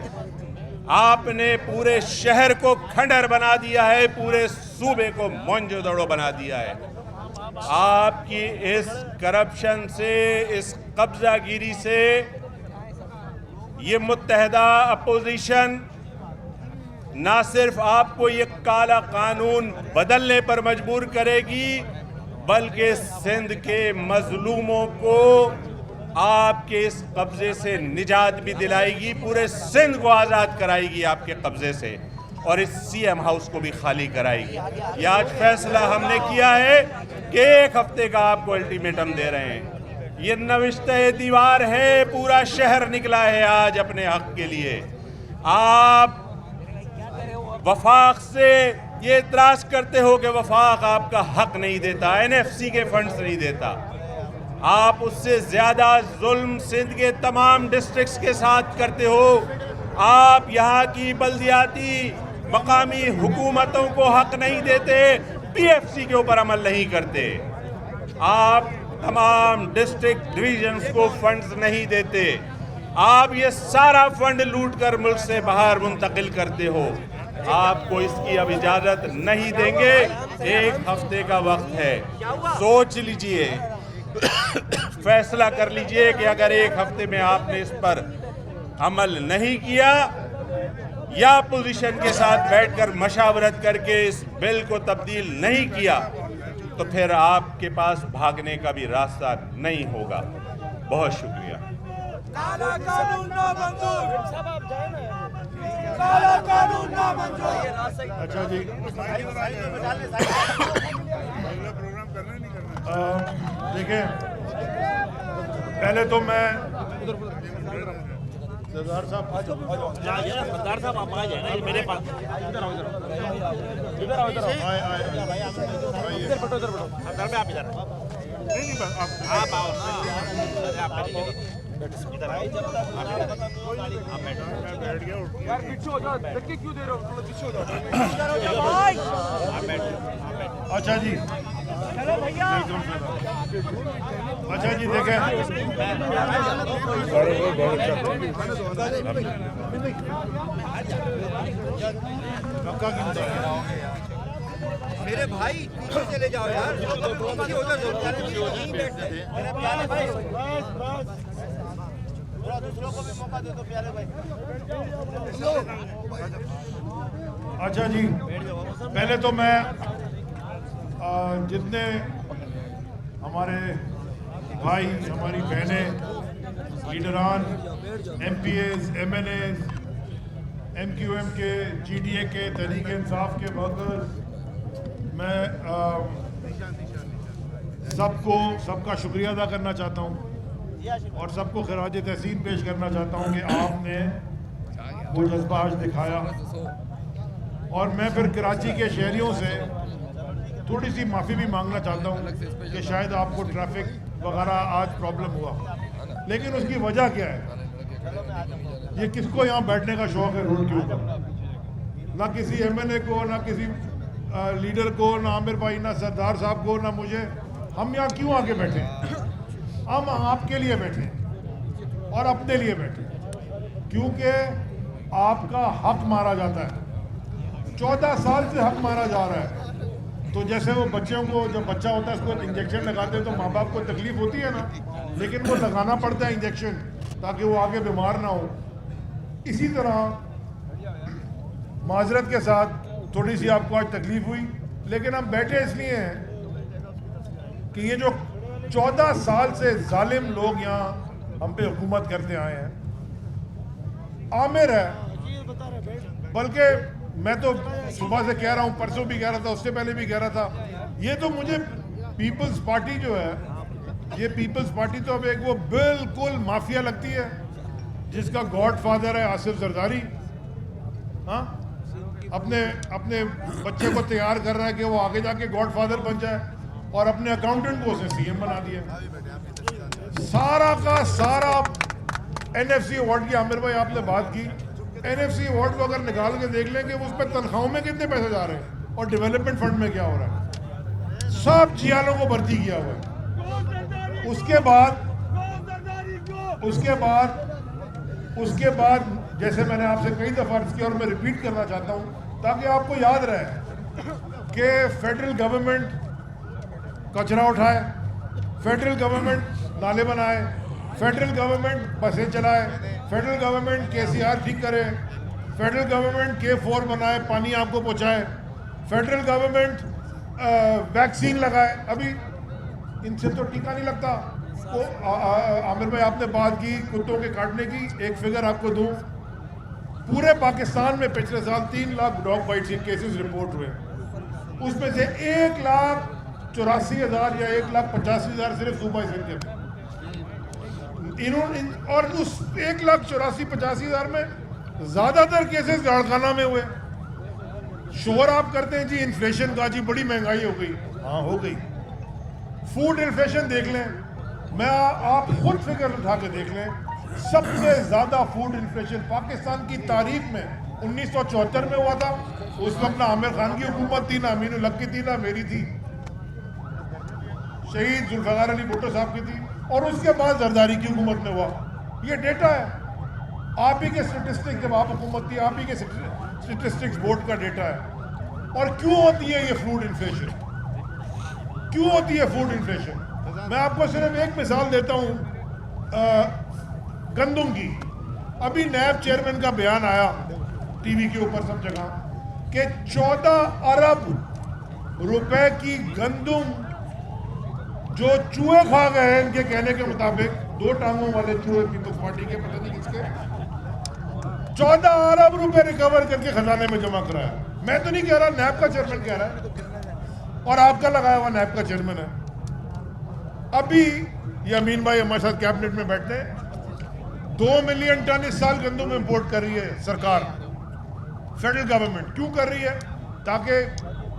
आपने पूरे शहर को खंडहर बना दिया है, पूरे सूबे को मोंजोदड़ो बना दिया है। आपकी इस करप्शन से, इस कब्जागिरी से ये मुत्तहदा अपोजिशन ना सिर्फ आपको ये काला कानून बदलने पर मजबूर करेगी, बल्कि सिंध के मजलूमों को आपके इस कब्जे से निजात भी दिलाएगी, पूरे सिंध को आज़ाद कराएगी आपके कब्जे से, और इस सीएम हाउस को भी खाली कराएगी। ये आज फैसला हमने किया है कि 1 हफ्ते का आपको अल्टीमेटम दे रहे हैं। ये नविश्ते दीवार है, पूरा शहर निकला है आज अपने हक के लिए। आप वफाक से ये इतराज़ करते हो कि वफाक आपका हक नहीं देता, एनएफसी के फंड्स नहीं देता। आप उससे ज़्यादा जुल्म सिंध के तमाम डिस्ट्रिक्ट्स के साथ करते हो। आप यहाँ की बल्दियाती मकामी हुकूमतों को हक नहीं देते, पीएफसी के ऊपर अमल नहीं करते। आप तमाम डिस्ट्रिक्ट डिवीजन्स को फंड्स नहीं देते। आप ये सारा फंड लूट कर मुल्क से बाहर मुंतकिल करते हो। आपको इसकी अब इजाज़त नहीं देंगे। 1 हफ्ते का वक्त है, सोच लीजिए, फैसला कर लीजिए कि अगर 1 हफ्ते में आपने इस पर अमल नहीं किया या पोजीशन के साथ बैठकर मशावरत करके इस बिल को तब्दील नहीं किया तो फिर आपके पास भागने का भी रास्ता नहीं होगा। बहुत शुक्रिया। काला कानून नामंजूर, काला कानून नामंजूर। अच्छा जी, देखिए, पहले तो मैं सरदार साहब आप आ जाए ना मेरे पास। इधर आओ, इधर आओ, इधर आप इधर नहीं, आप आओ, यार पीछे हो जाओ, धक्के क्यों दे रहे हो, थोड़ा पीछे हो जाओ। अच्छा जी, चलो भैया। अच्छा जी, देखें, मेरे भाई पीछे चले जाओ यार, पीछे हो जाओ, मेरे प्यारे भाई, दूसरों को भी मौका दे दो प्यारे भाई। अच्छा जी, पहले तो मैं जितने हमारे भाई, हमारी बहनें, लीडरान, एमपीएस, एमएनएस, एमक्यूएम के, जीडीए के, तहरीक इंसाफ के वर्कर्स, मैं सबका शुक्रिया अदा करना चाहता हूँ और सबको खराज तहसीन पेश करना चाहता हूँ कि आपने वो जज्बा आज दिखाया। और मैं फिर कराची के शहरियों से थोड़ी सी माफ़ी भी मांगना चाहता हूँ कि शायद आपको ट्रैफिक वगैरह आज प्रॉब्लम हुआ, लेकिन उसकी वजह क्या है? ये किसको यहाँ बैठने का शौक़ है रोड के ऊपर? ना किसी एमएनए को, ना किसी लीडर को, ना आमिर भाई, ना सरदार साहब को, ना मुझे। हम यहाँ क्यों आके बैठे? हम आपके लिए बैठे और अपने लिए बैठे, क्योंकि आपका हक मारा जाता है। 14 साल से हक मारा जा रहा है। तो जैसे वो बच्चों को, जब बच्चा होता है उसको इंजेक्शन लगाते हैं तो माँ बाप को तकलीफ होती है ना, लेकिन वो लगाना पड़ता है इंजेक्शन ताकि वो आगे बीमार ना हो। इसी तरह माजरत के साथ थोड़ी सी आपको आज तकलीफ हुई, लेकिन हम बैठे इसलिए हैं कि ये जो 14 साल से जालिम लोग यहाँ हम पे हुकूमत करते आए हैं, आमिर है, बल्कि मैं तो सुबह से कह रहा हूँ, परसों भी कह रहा था, उससे पहले भी कह रहा था, ये तो मुझे पीपल्स पार्टी जो है, ये पीपल्स पार्टी तो अब एक वो बिल्कुल माफिया लगती है जिसका गॉडफादर है आसिफ जरदारी। हाँ, अपने बच्चे को तैयार कर रहा है कि वो आगे जाके गॉडफादर बन जाए और अपने अकाउंटेंट को उसने सीएम बना दिया। सारा का सारा एनएफसी अवार्ड की, आमिर भाई आपने बात की, एनएफसी अवार्ड को अगर निकाल के देख लेंगे उस पर तनख्वाहों में कितने पैसे जा रहे हैं और डेवलपमेंट फंड में क्या हो रहा है। सब जियालों को भर्ती किया हुआ है। उसके बाद जैसे मैंने आपसे कई दफा अर्ज किया और मैं रिपीट करना चाहता हूं ताकि आपको याद रहे कि फेडरल गवर्नमेंट कचरा उठाए, फेडरल गवर्नमेंट नाले बनाए, फेडरल गवर्नमेंट बसें चलाए, फेडरल गवर्नमेंट केसीआर ठीक करे, फेडरल गवर्नमेंट K4 बनाए, पानी आपको पहुंचाए, फेडरल गवर्नमेंट वैक्सीन लगाए। अभी इनसे तो टीका नहीं लगता। तो आमिर भाई आपने बात की कुत्तों के काटने की, एक फिगर आपको दूं, पूरे पाकिस्तान में पिछले साल 3 lakh dog bite cases report हुए, उसमें से 1,84,000 या 1,85,000 सिर्फ सूबा सिंध के थे। और उस 1,84,85,000 में ज्यादातर केसेस गाड़खाना में हुए। शोर आप करते हैं जी इन्फ्लेशन का, जी बड़ी महंगाई हो गई। हाँ हो गई। फूड इन्फ्लेशन देख लें, आप खुद फिगर उठा के देख लें, सबसे ज्यादा फूड इन्फ्लेशन पाकिस्तान की तारीख में 1974 में हुआ था। उस वक्त ना आमिर खान की हुकूमत थी, ना अमीन उल हक की थी, ना मेरी थी, शहीद जुल्फिकार अली भुट्टो साहब की थी, और उसके बाद जरदारी की हुकूमत में हुआ। ये डेटा है, आप ही के स्टेटिस्टिक्स, जब आप हुकूमत थी आप ही के स्टेटिस्टिक्स बोर्ड का डेटा है। और क्यों होती है ये फूड इन्फ्लेशन, क्यों होती है फूड इन्फ्लेशन? मैं आपको सिर्फ एक मिसाल देता हूं गंदम की। अभी नैब चेयरमैन का बयान आया टीवी के ऊपर सब जगह कि 14 अरब रुपए की गंदम जो चूहे खा गए हैं, इनके कहने के मुताबिक 2 टांगों वाले चूहे, पीपल्स पार्टी के, पता नहीं किसके, 14 अरब रुपए रिकवर करके खजाने में जमा कराया। मैं तो नहीं कह रहा, नैब का चेयरमैन कह रहा है, और आपका लगाया हुआ नैब का चेयरमैन है। अभी ये अमीन भाई हमारे साथ कैबिनेट में बैठते हैं। 2 मिलियन टन इस साल गंदम इंपोर्ट कर रही है सरकार, फेडरल गवर्नमेंट। क्यों कर रही है? ताकि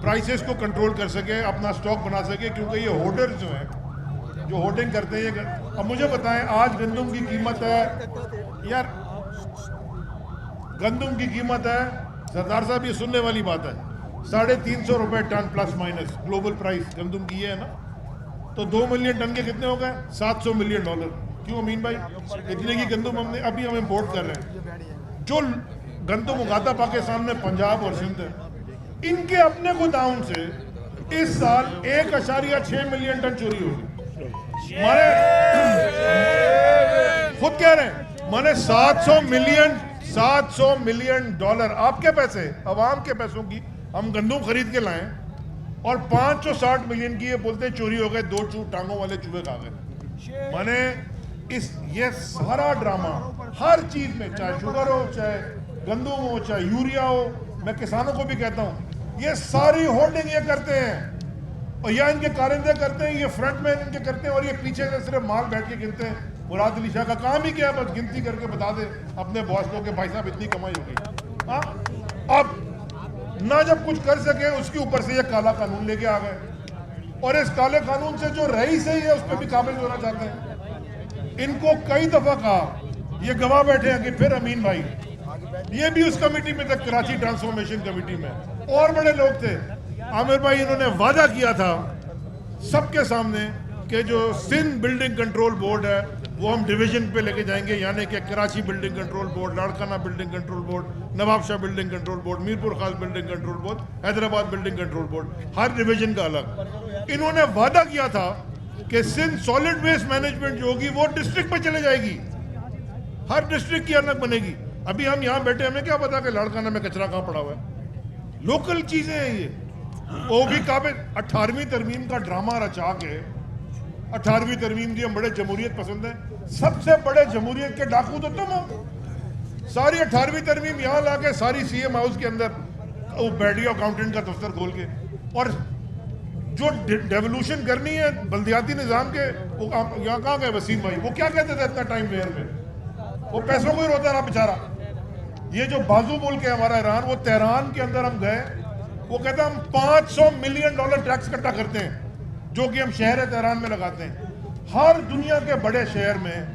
प्राइसेस को कंट्रोल कर सके, अपना स्टॉक बना सके, क्योंकि ये होर्डर्स जो हैं, जो होर्डिंग करते हैं। अब मुझे बताएं, आज गंदम की कीमत है यार, गंदम की कीमत है, सरदार साहब ये सुनने वाली बात है, 350 रुपए ton plus minus global price गंदम की है ना। तो 2 मिलियन टन के कितने हो गए? $700 मिलियन। क्यों अमीन भाई? इतने की गंदम हम इंपोर्ट कर रहे हैं। जो गंदम उगाता पाकिस्तान में पंजाब और सिंध है, इनके अपने गोदाम से इस साल 1.6 मिलियन टन चोरी होगी। माने खुद कह रहे हैं, माने $700 मिलियन आपके पैसे, अवाम के पैसों की हम गंदम खरीद के लाएं, और 560 मिलियन की ये बोलते चोरी हो गए, 2 टांगों वाले चूहे खा गए। माने ये सारा ड्रामा हर चीज में, चाहे शुगर हो, चाहे गंदम हो, चाहे यूरिया हो, मैं किसानों को भी कहता हूं, ये सारी होल्डिंग ये करते हैं, और या इनके कारिंदे करते हैं, ये फ्रंट में इनके करते हैं, और ये पीछे से सिर्फ माल बैठ के गिनते हैं। मुराद अली शाह का काम ही क्या है? बस गिनती करके बता दे अपने बॉस को कि भाई साहब इतनी कमाई हो गई। हाँ, अब ना जब कुछ कर सके उसके ऊपर से ये काला कानून लेके आ गए, और इस काले कानून से जो रईस है ये उस पर भी काबिज होना चाहते हैं। इनको कई दफा कहा, ये गवाह बैठे हैं कि फिर अमीन भाई ये भी उस कमेटी में थे, कराची ट्रांसफॉर्मेशन कमेटी में, और बड़े लोग थे। आमिर भाई इन्होंने वादा किया था सबके सामने कि जो सिंध बिल्डिंग कंट्रोल बोर्ड है वो हम डिवीजन पे लेके जाएंगे, यानी कि Karachi building control board, Larkana building control board, Nawab Shah building control board, Mirpur Khas building control board, Hyderabad building control board, हर डिवीजन का अलग। इन्होंने वादा किया था कि सिंध सॉलिड वेस्ट मैनेजमेंट जो होगी वो डिस्ट्रिक्ट पे चले जाएगी, हर डिस्ट्रिक्ट की अलग बनेगी। अभी हम यहाँ बैठे, हमें क्या पता कि लाड़काना में कचरा कहाँ पड़ा हुआ है? लोकल चीजें हैं ये, वो भी काबिल। 18वीं तरमीम का ड्रामा रचा के, 18वीं तरमीम की हम बड़े जमहूरियत पसंद है, सबसे बड़े जमहूरियत के डाकू तो तुम हो। सारी 18वीं तरमीम यहाँ ला के सारी CM हाउस के अंदर वो बैठी अकाउंटेंट का दफ्तर खोल के, और जो डेवोल्यूशन करनी है बल्दियाती निजाम के, वो यहाँ कहाँ गए वसीम भाई? वो क्या कहते थे इतना टाइम वेयर में? वो पैसों को ही रोता रहा बेचारा। ये जो बाजू बोल के हमारा ईरान, वो तेहरान के अंदर हम गए, वो कहता हम $500 मिलियन टैक्स इकट्ठा करते हैं, जो कि हम शहर तेहरान में लगाते हैं। हर दुनिया के बड़े शहर में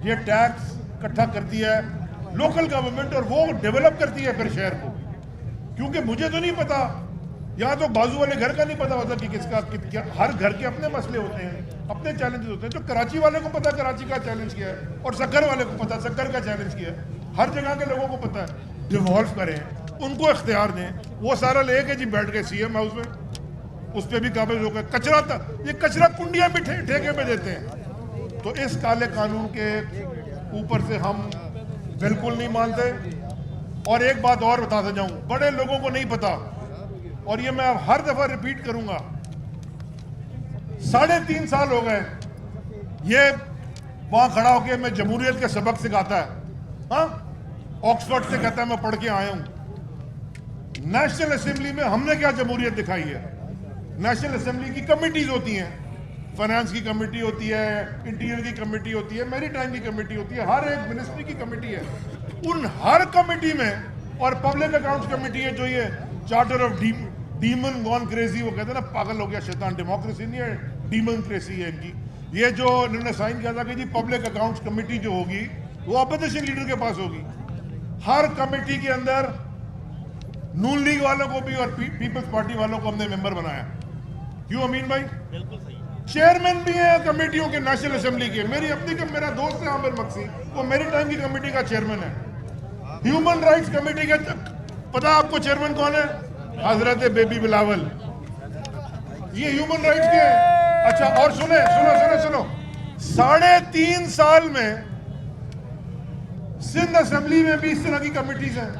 ये टैक्स इकट्ठा करती है लोकल गवर्नमेंट, और वो डेवलप करती है फिर शहर को। क्योंकि मुझे तो नहीं पता, यहाँ तो बाजू वाले घर का नहीं पता होता कि किसका क्या, हर घर के अपने मसले होते हैं, अपने चैलेंजेस होते हैं। तो कराची वाले को पता कराची का चैलेंज क्या है, और सक्कर वाले को पता सक्कर का चैलेंज क्या है, हर जगह के लोगों को पता है। डिवॉल्व करें, उनको इख्तियार दें, वो सारा लेके जी बैठ गए CM हाउस में, उस पर भी काबिज हो गए। कचरा था, ये कचरा कुंडियां भी ठेके पे देते हैं। तो इस काले कानून के ऊपर से हम बिल्कुल नहीं मानते। और एक बात और बताता जाऊं, बड़े लोगों को नहीं पता, और ये मैं हर दफा रिपीट करूंगा, 3.5 साल हो गए ये वहां खड़ा होकर मैं जमहूरियत के सबक सिखाता है। हाँ, ऑक्सफोर्ड से कहता है मैं पढ़ के आया हूं। नेशनल असेंबली में हमने क्या जमहूरियत दिखाई है? नेशनल असेंबली की कमिटीज होती हैं, फाइनेंस की कमेटी होती है, इंटीरियर की कमेटी होती है, मैरीटाइम की कमेटी होती है, हर एक मिनिस्ट्री की कमेटी है। उन हर कमेटी में, और पब्लिक अकाउंट्स कमेटी है जो ये charter of demon gone crazy, वो कहते हैं ना पागल हो गया शैतान। डेमोक्रेसी नहीं है, डीमन क्रेसी है इनकी। ये जो इन्होंने साइन किया था कि जी पब्लिक अकाउंट्स कमेटी जो होगी वो अपोजिशन लीडर के पास होगी। हर कमेटी के अंदर नून लीग वालों को भी और पीपल्स पार्टी वालों को हमने मेंबर बनाया। क्यों अमीन भाई? बिल्कुल सही। चेयरमैन भी है कमेटियों के नेशनल असेंबली के। मेरी अपनी मेरा दोस्त है आमिर मक्सी, वो मेरी टाइम की कमेटी का चेयरमैन है। ह्यूमन राइट्स कमेटी के पता आपको चेयरमैन कौन है? हजरत बेबी बिलावल, ये ह्यूमन राइट्स के हैं। अच्छा, और सुनो 3.5 साल में सिंध असेंबली में भी इस तरह की कमेटीज हैं।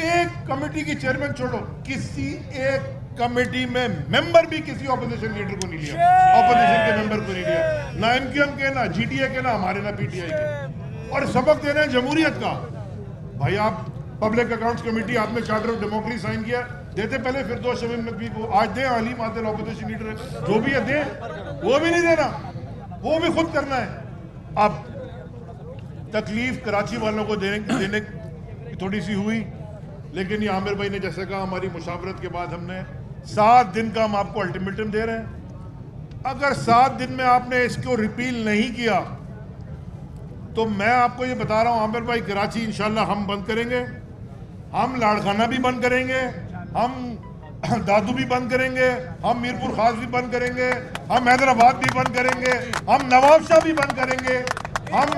एक कमेटी की चेयरमैन छोड़ो, किसी एक कमेटी में मेंबर भी किसी ऑपोजिशन लीडर को नहीं लिया, ऑपोजिशन के मेंबर को नहीं लिया, ना एमक्यूएम के, ना जीटीए के, ना हमारे, ना पीटीआई के। और सबक दे रहे हैं जमहूरियत का। भाई आप पब्लिक अकाउंट्स कमेटी, आपने चार्टर ऑफ डेमोक्रेसी साइन किया, देते पहले फिर दो शमीम नकवी को, आज दे अली मादिल ऑपोजिशन लीडर है, जो भी है दे। वो भी नहीं देना, वो भी खुद करना है। अब तकलीफ कराची वालों को देने की थोड़ी सी हुई, लेकिन ये आमिर भाई ने जैसे कहा, हमारी मुशावरत के बाद हमने 7 दिन का हम आपको अल्टीमेटम दे रहे हैं। अगर 7 दिन में आपने इसको रिपील नहीं किया तो मैं आपको ये बता रहा हूं आमिर भाई, कराची इंशाल्लाह हम बंद करेंगे, हम लाड़खाना भी बंद करेंगे, हम दादू भी बंद करेंगे, हम मीरपुर खास भी बंद करेंगे, हम हैदराबाद भी बंद करेंगे, हम नवाब शाह भी बंद करेंगे, हम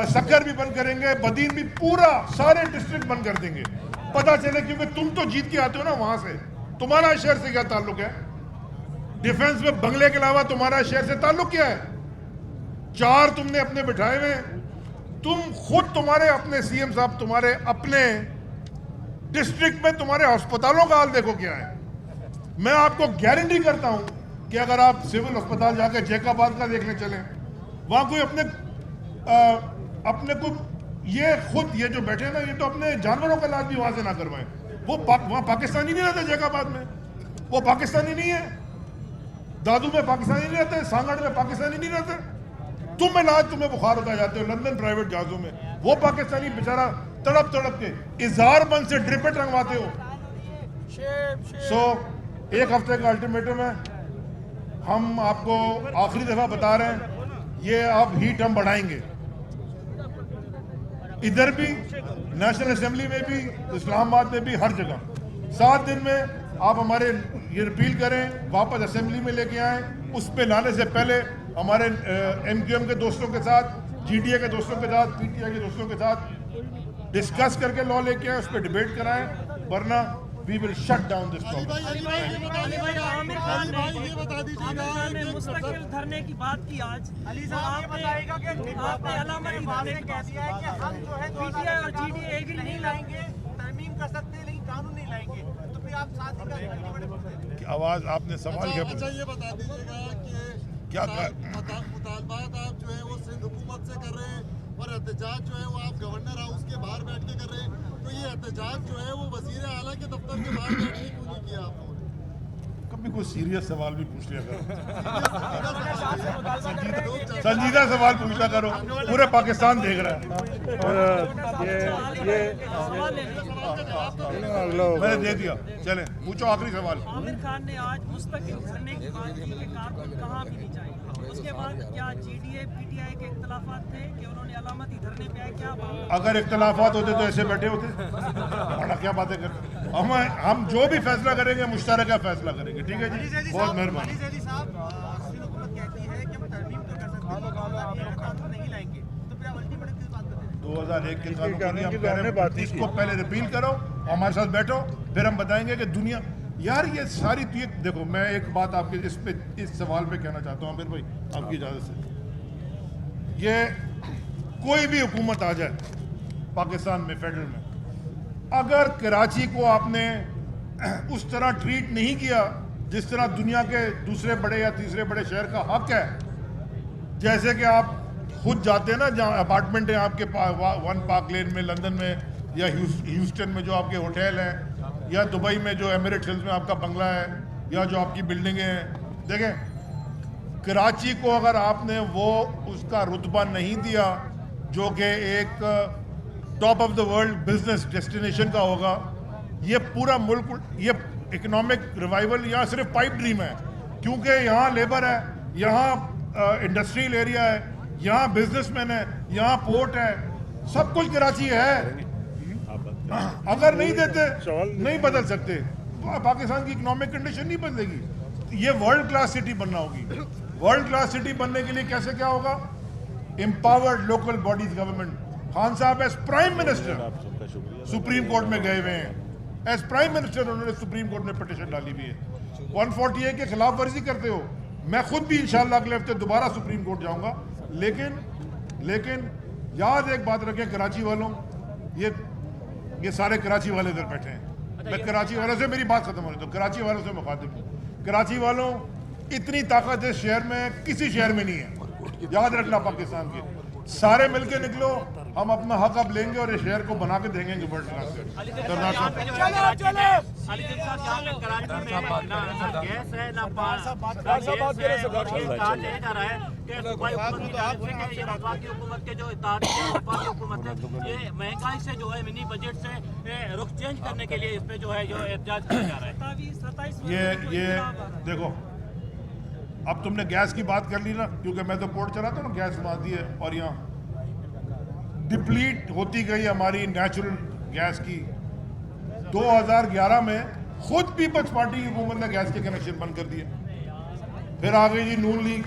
सक्कर भी बंद करेंगे, बदीन भी, पूरा सारे डिस्ट्रिक्ट बंद कर देंगे। पता चले, क्योंकि तुम तो जीत के आते हो ना वहां से, तुम्हारा शहर से क्या ताल्लुक है? डिफेंस में बंगले के अलावा तुम्हारा शहर से ताल्लुक क्या है? 4 तुमने अपने बिठाए हुए, तुम खुद, तुम्हारे अपने सीएम साहब, तुम्हारे अपने डिस्ट्रिक्ट में तुम्हारे अस्पतालों का हाल देखो क्या है। मैं आपको गारंटी करता हूं कि अगर आप सिविल अस्पताल जाकर जैकाबाद का देखने चले, वहां कोई अपने को ये खुद ये जो बैठे ना, ये तो अपने जानवरों का इलाज भी वहां से ना करवाएं। वो वहां पाकिस्तानी नहीं रहते, जैकाबाद में वो पाकिस्तानी नहीं है, दादू में पाकिस्तानी नहीं रहते, सांगड़ में पाकिस्तानी नहीं रहते। तुम इलाज, तुम्हें बुखार होता जाते हो लंदन प्राइवेट जहाजों में, वो पाकिस्तानी बेचारा तड़प के इजहार बंद से ड्रिपेट रंगवाते हो। एक हफ्ते का अल्टीमेटम है, हम आपको आखिरी दफा बता रहे हैं, ये अब हीट हम बढ़ाएंगे, इधर भी, नेशनल असेंबली में भी, इस्लामाबाद में भी, हर जगह। 7 दिन में आप हमारे ये रिपील करें, वापस असेंबली में लेके आएं। उस पे लाने से पहले हमारे एमक्यूएम के दोस्तों के साथ, जीटीए के दोस्तों के साथ, पीटीआई के दोस्तों के साथ डिस्कस करके लॉ लेके आए, उस पर डिबेट कराएं, वरना we will shut down this problem. मुस्तकिल धरने की बात की आज अली साहब बताएगा कि आपने अलामती धरने कह दिया है कि हम जो है पीटीआई और जीडीए एग्री नहीं लाएंगे, तरमीम कर सकते हैं लेकिन कानून नहीं लाएंगे, तो फिर आप साथ ही आवाज आपने सवाल क्या? अच्छा ये बता दीजिएगा कि क्या मुतालबात आप जो है वो सिंध हुकूमत से कर रहे हैं और एहतजाज जो है वो आप गवर्नर हाउस के बाहर बैठ के कर रहे हैं, तो ये एहतजाज जो है वो वजीर आला के दफ्तर के बाहर बैठ के क्यों नहीं किया आप लोगों ने? कभी कोई सीरियस सवाल भी पूछ लिया करो, संजीदा सवाल पूछा करो, पूरे पाकिस्तान देख रहा है। मैंने दे दिया, चले पूछो आखिरी सवाल। आमिर खान ने आज मुस्तकिल धरने की बात की कि कानून कहाँ भी नहीं चाहिए, उसके बाद क्या जीडीए पीटीआई के इख्तलाफात थे कि उन्होंने अलामती धरने पे आए? क्या अगर इख्तलाफात होते तो ऐसे बैठे होते? बड़ा क्या बातें करते। हम जो भी फैसला करेंगे मुश्तरका फैसला करेंगे, ठीक है जी, बहुत मेहरबानी। 2001 के कानून के लिए हम कह रहे हैं इसको पहले रिपील करो, हमारे साथ बैठो, फिर हम बताएंगे कि दुनिया, यार ये सारी तो, देखो मैं एक बात आपके इस सवाल पे कहना चाहता हूँ आमिर भाई, आपकी इजाज़त से, ये कोई भी हुकूमत आ जाए पाकिस्तान में, फेडरल में, अगर कराची को आपने उस तरह ट्रीट नहीं किया जिस तरह दुनिया के दूसरे बड़े या तीसरे बड़े शहर का हक है, जैसे कि आप खुद जाते हैं ना, जहाँ अपार्टमेंट है आपके 1 पार्क लेन में लंदन में, या ह्यूस्टन में जो आपके होटल हैं, या दुबई में जो एमिरेट्स हिल्स में आपका बंगला है, या जो आपकी बिल्डिंगें हैं, देखें कराची को अगर आपने वो उसका रुतबा नहीं दिया जो कि एक top of the world business destination का होगा, ये पूरा मुल्क, ये इकोनॉमिक रिवाइवल यहाँ सिर्फ पाइप ड्रीम है, क्योंकि यहाँ लेबर है, यहाँ इंडस्ट्रियल एरिया है, यहाँ बिजनेसमैन है, यहाँ पोर्ट है, सब कुछ कराची है। अगर नहीं देते नहीं बदल सकते, पाकिस्तान की इकोनॉमिक कंडीशन नहीं बदलेगी। ये वर्ल्ड क्लास सिटी बनना होगी। वर्ल्ड क्लास सिटी बनने के लिए कैसे क्या होगा? Empowered local bodies government. Khan साहब as prime minister supreme court में गए हुए हैं, एज प्राइम मिनिस्टर उन्होंने सुप्रीम कोर्ट में पिटीशन डाली हुई है। 140A के खिलाफ वर्जी करते हो। मैं खुद भी इंशाल्लाह अगले हफ्ते दोबारा सुप्रीम कोर्ट जाऊंगा। लेकिन याद एक बात रखें कराची वालों, ये सारे कराची वाले इधर बैठे हैं। मैं कराची वालों से, मेरी बात खत्म होने दो, कराची वालों से मुखातिब हूँ। कराची वालों, इतनी ताकत इस शहर में किसी शहर में नहीं है। याद रखना पाकिस्तान के सारे मिलके निकलो, हम अपना हक अब लेंगे और इस शहर को बना के देंगे वर्ल्ड क्लास से। सरदार साहब हुकूमत के जो हुकूमत है, ये महंगाई से जो है मिनी बजट से रुख चेंज करने के लिए इस पे जो है जो एहतजाज किया जा रहा है। ये देखो, अब तुमने गैस की बात कर ली ना, क्योंकि मैं तो पोर्ट चलाता हूँ, गैस बनाती है और यहाँ डिप्लीट होती गई हमारी नेचुरल गैस की। 2011 में खुद पीपल्स पार्टी की हुकूमत ने गैस के कनेक्शन बंद कर दिए। फिर आ गई जी नून लीग,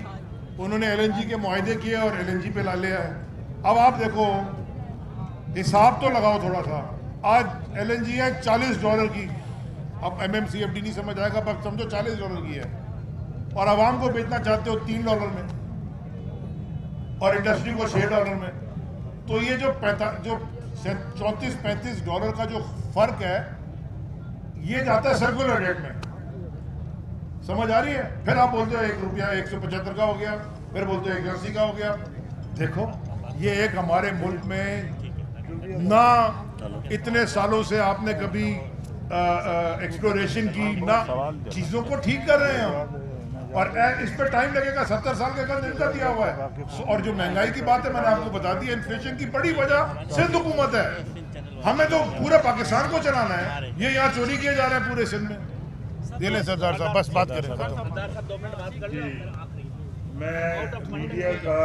उन्होंने LNG के मुआहदे किए और LNG पे ला लिया है। अब आप देखो, हिसाब तो लगाओ थोड़ा सा। आज LNG है $40 की, अब MMCFD नहीं समझ आएगा, पर समझो $40 की है, और आवाम को बेचना चाहते हो $3 में और इंडस्ट्री को $6 में। तो ये जो 34-35 डॉलर का जो फर्क है, ये जाता है सर्कुलर रेट में। समझ आ रही है? फिर आप बोलते हो ₹1 175 का हो गया, फिर बोलते हो 180 का हो गया। देखो, ये एक हमारे मुल्क में ना इतने सालों से आपने कभी एक्सप्लोरेशन की, ना चीजों को ठीक कर रहे हैं और इस पे टाइम लगेगा। 70 साल का कर्ज इनका दिया हुआ है। और जो महंगाई की बात है, मैंने आपको बता दी, इन्फ्लेशन की बड़ी वजह सिंध हुकूमत है। हमें तो पूरे पाकिस्तान को चलाना है, ये यहाँ चोरी किए जा रहे हैं पूरे सिंध में। दे लें सरदार साहब, बस बात करें। मैं मीडिया का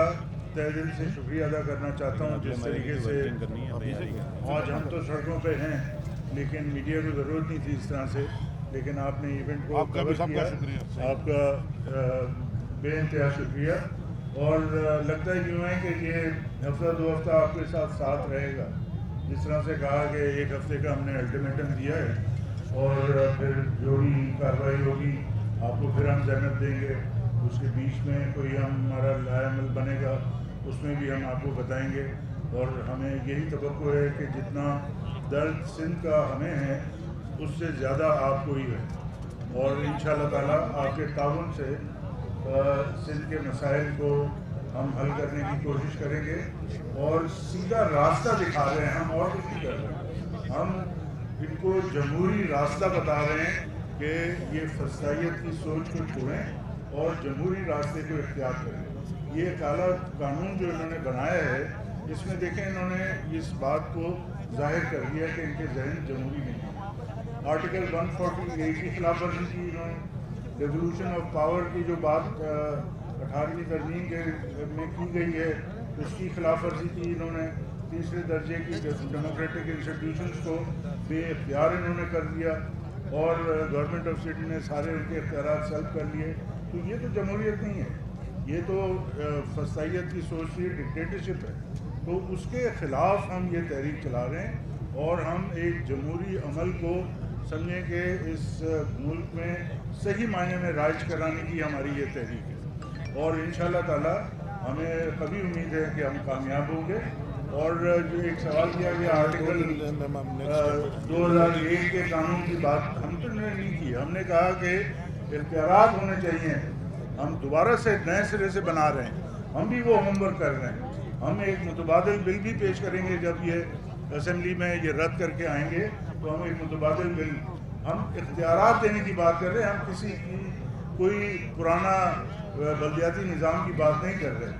तहे दिल से शुक्रिया अदा करना चाहता हूँ, जिस तरीके से आज हम तो सड़कों पे हैं, लेकिन मीडिया को ज़रूरत नहीं थी इस तरह से, लेकिन आपने इवेंट को कवर किया, आपका बेइंतहा शुक्रिया। और लगता है यूँ है कि ये हफ्ता 2 हफ्ता आपके साथ रहेगा। जिस तरह से कहा कि 1 हफ्ते का हमने अल्टीमेटम दिया है और फिर जो भी कार्रवाई होगी आपको फिर हम जहमत देंगे। उसके बीच में कोई हमारा लायामल बनेगा, उसमें भी हम आपको बताएंगे। और हमें यही तवक्को है कि जितना दर्द सिंध का हमें है, उससे ज़्यादा आपको ही है। और इंशाअल्लाह ताला आपके ताउन से सिंध के मसाइल को हम हल करने की कोशिश करेंगे। और सीधा रास्ता दिखा रहे हैं हम, और कुछ नहीं कर रहे। हम इनको जमहूरी रास्ता बता रहे हैं कि ये फसाइयत की सोच को छोड़ें और जमहूरी रास्ते को इख्तियार करें। ये काला कानून जो इन्होंने बनाया है, इसमें देखें इन्होंने इस बात को जाहिर कर दिया कि इनके जहन जमहूरी नहीं है। आर्टिकल 148 की खिलाफ वर्जी की इन्होंने। रेवोल्यूशन ऑफ पावर की जो बात 18वीं तरमीम में की गई है, उसकी खिलाफ वर्जी की इन्होंने। तीसरे दर्जे की डेमोक्रेटिक इंस्टीट्यूशंस को बेइख्तियार इन्होंने कर दिया और गवर्नमेंट ऑफ सिटी ने सारे उनके इख्तियार सेल्फ कर लिए। तो ये तो जमहूरियत नहीं है, ये तो फसाइयत की सोच की डिक्टेटरशिप है। तो उसके ख़िलाफ़ हम ये तहरीक चला रहे हैं और हम एक जमहूरी अमल को समझें कि इस मुल्क में सही मायने में राज कराने की हमारी ये तहरीक है। और इंशाअल्लाह ताला हमें कभी उम्मीद है कि हम कामयाब होंगे। और जो एक सवाल किया गया आर्टिकल 2001 के कानून की बात हम तो नहीं की। हमने कहा कि इख्तियारात होने चाहिए। हम दोबारा से नए सिरे से बना रहे हैं, हम भी वो होमवर्क कर रहे हैं। हम एक मुतबादिल बिल भी पेश करेंगे जब ये असेंबली में ये रद्द करके आएंगे, तो हम एक मुतबादिल बिल, हम इख्तियारात देने की बात कर रहे हैं। हम किसी की कोई पुराना बल्दियाती निज़ाम की बात नहीं कर रहे।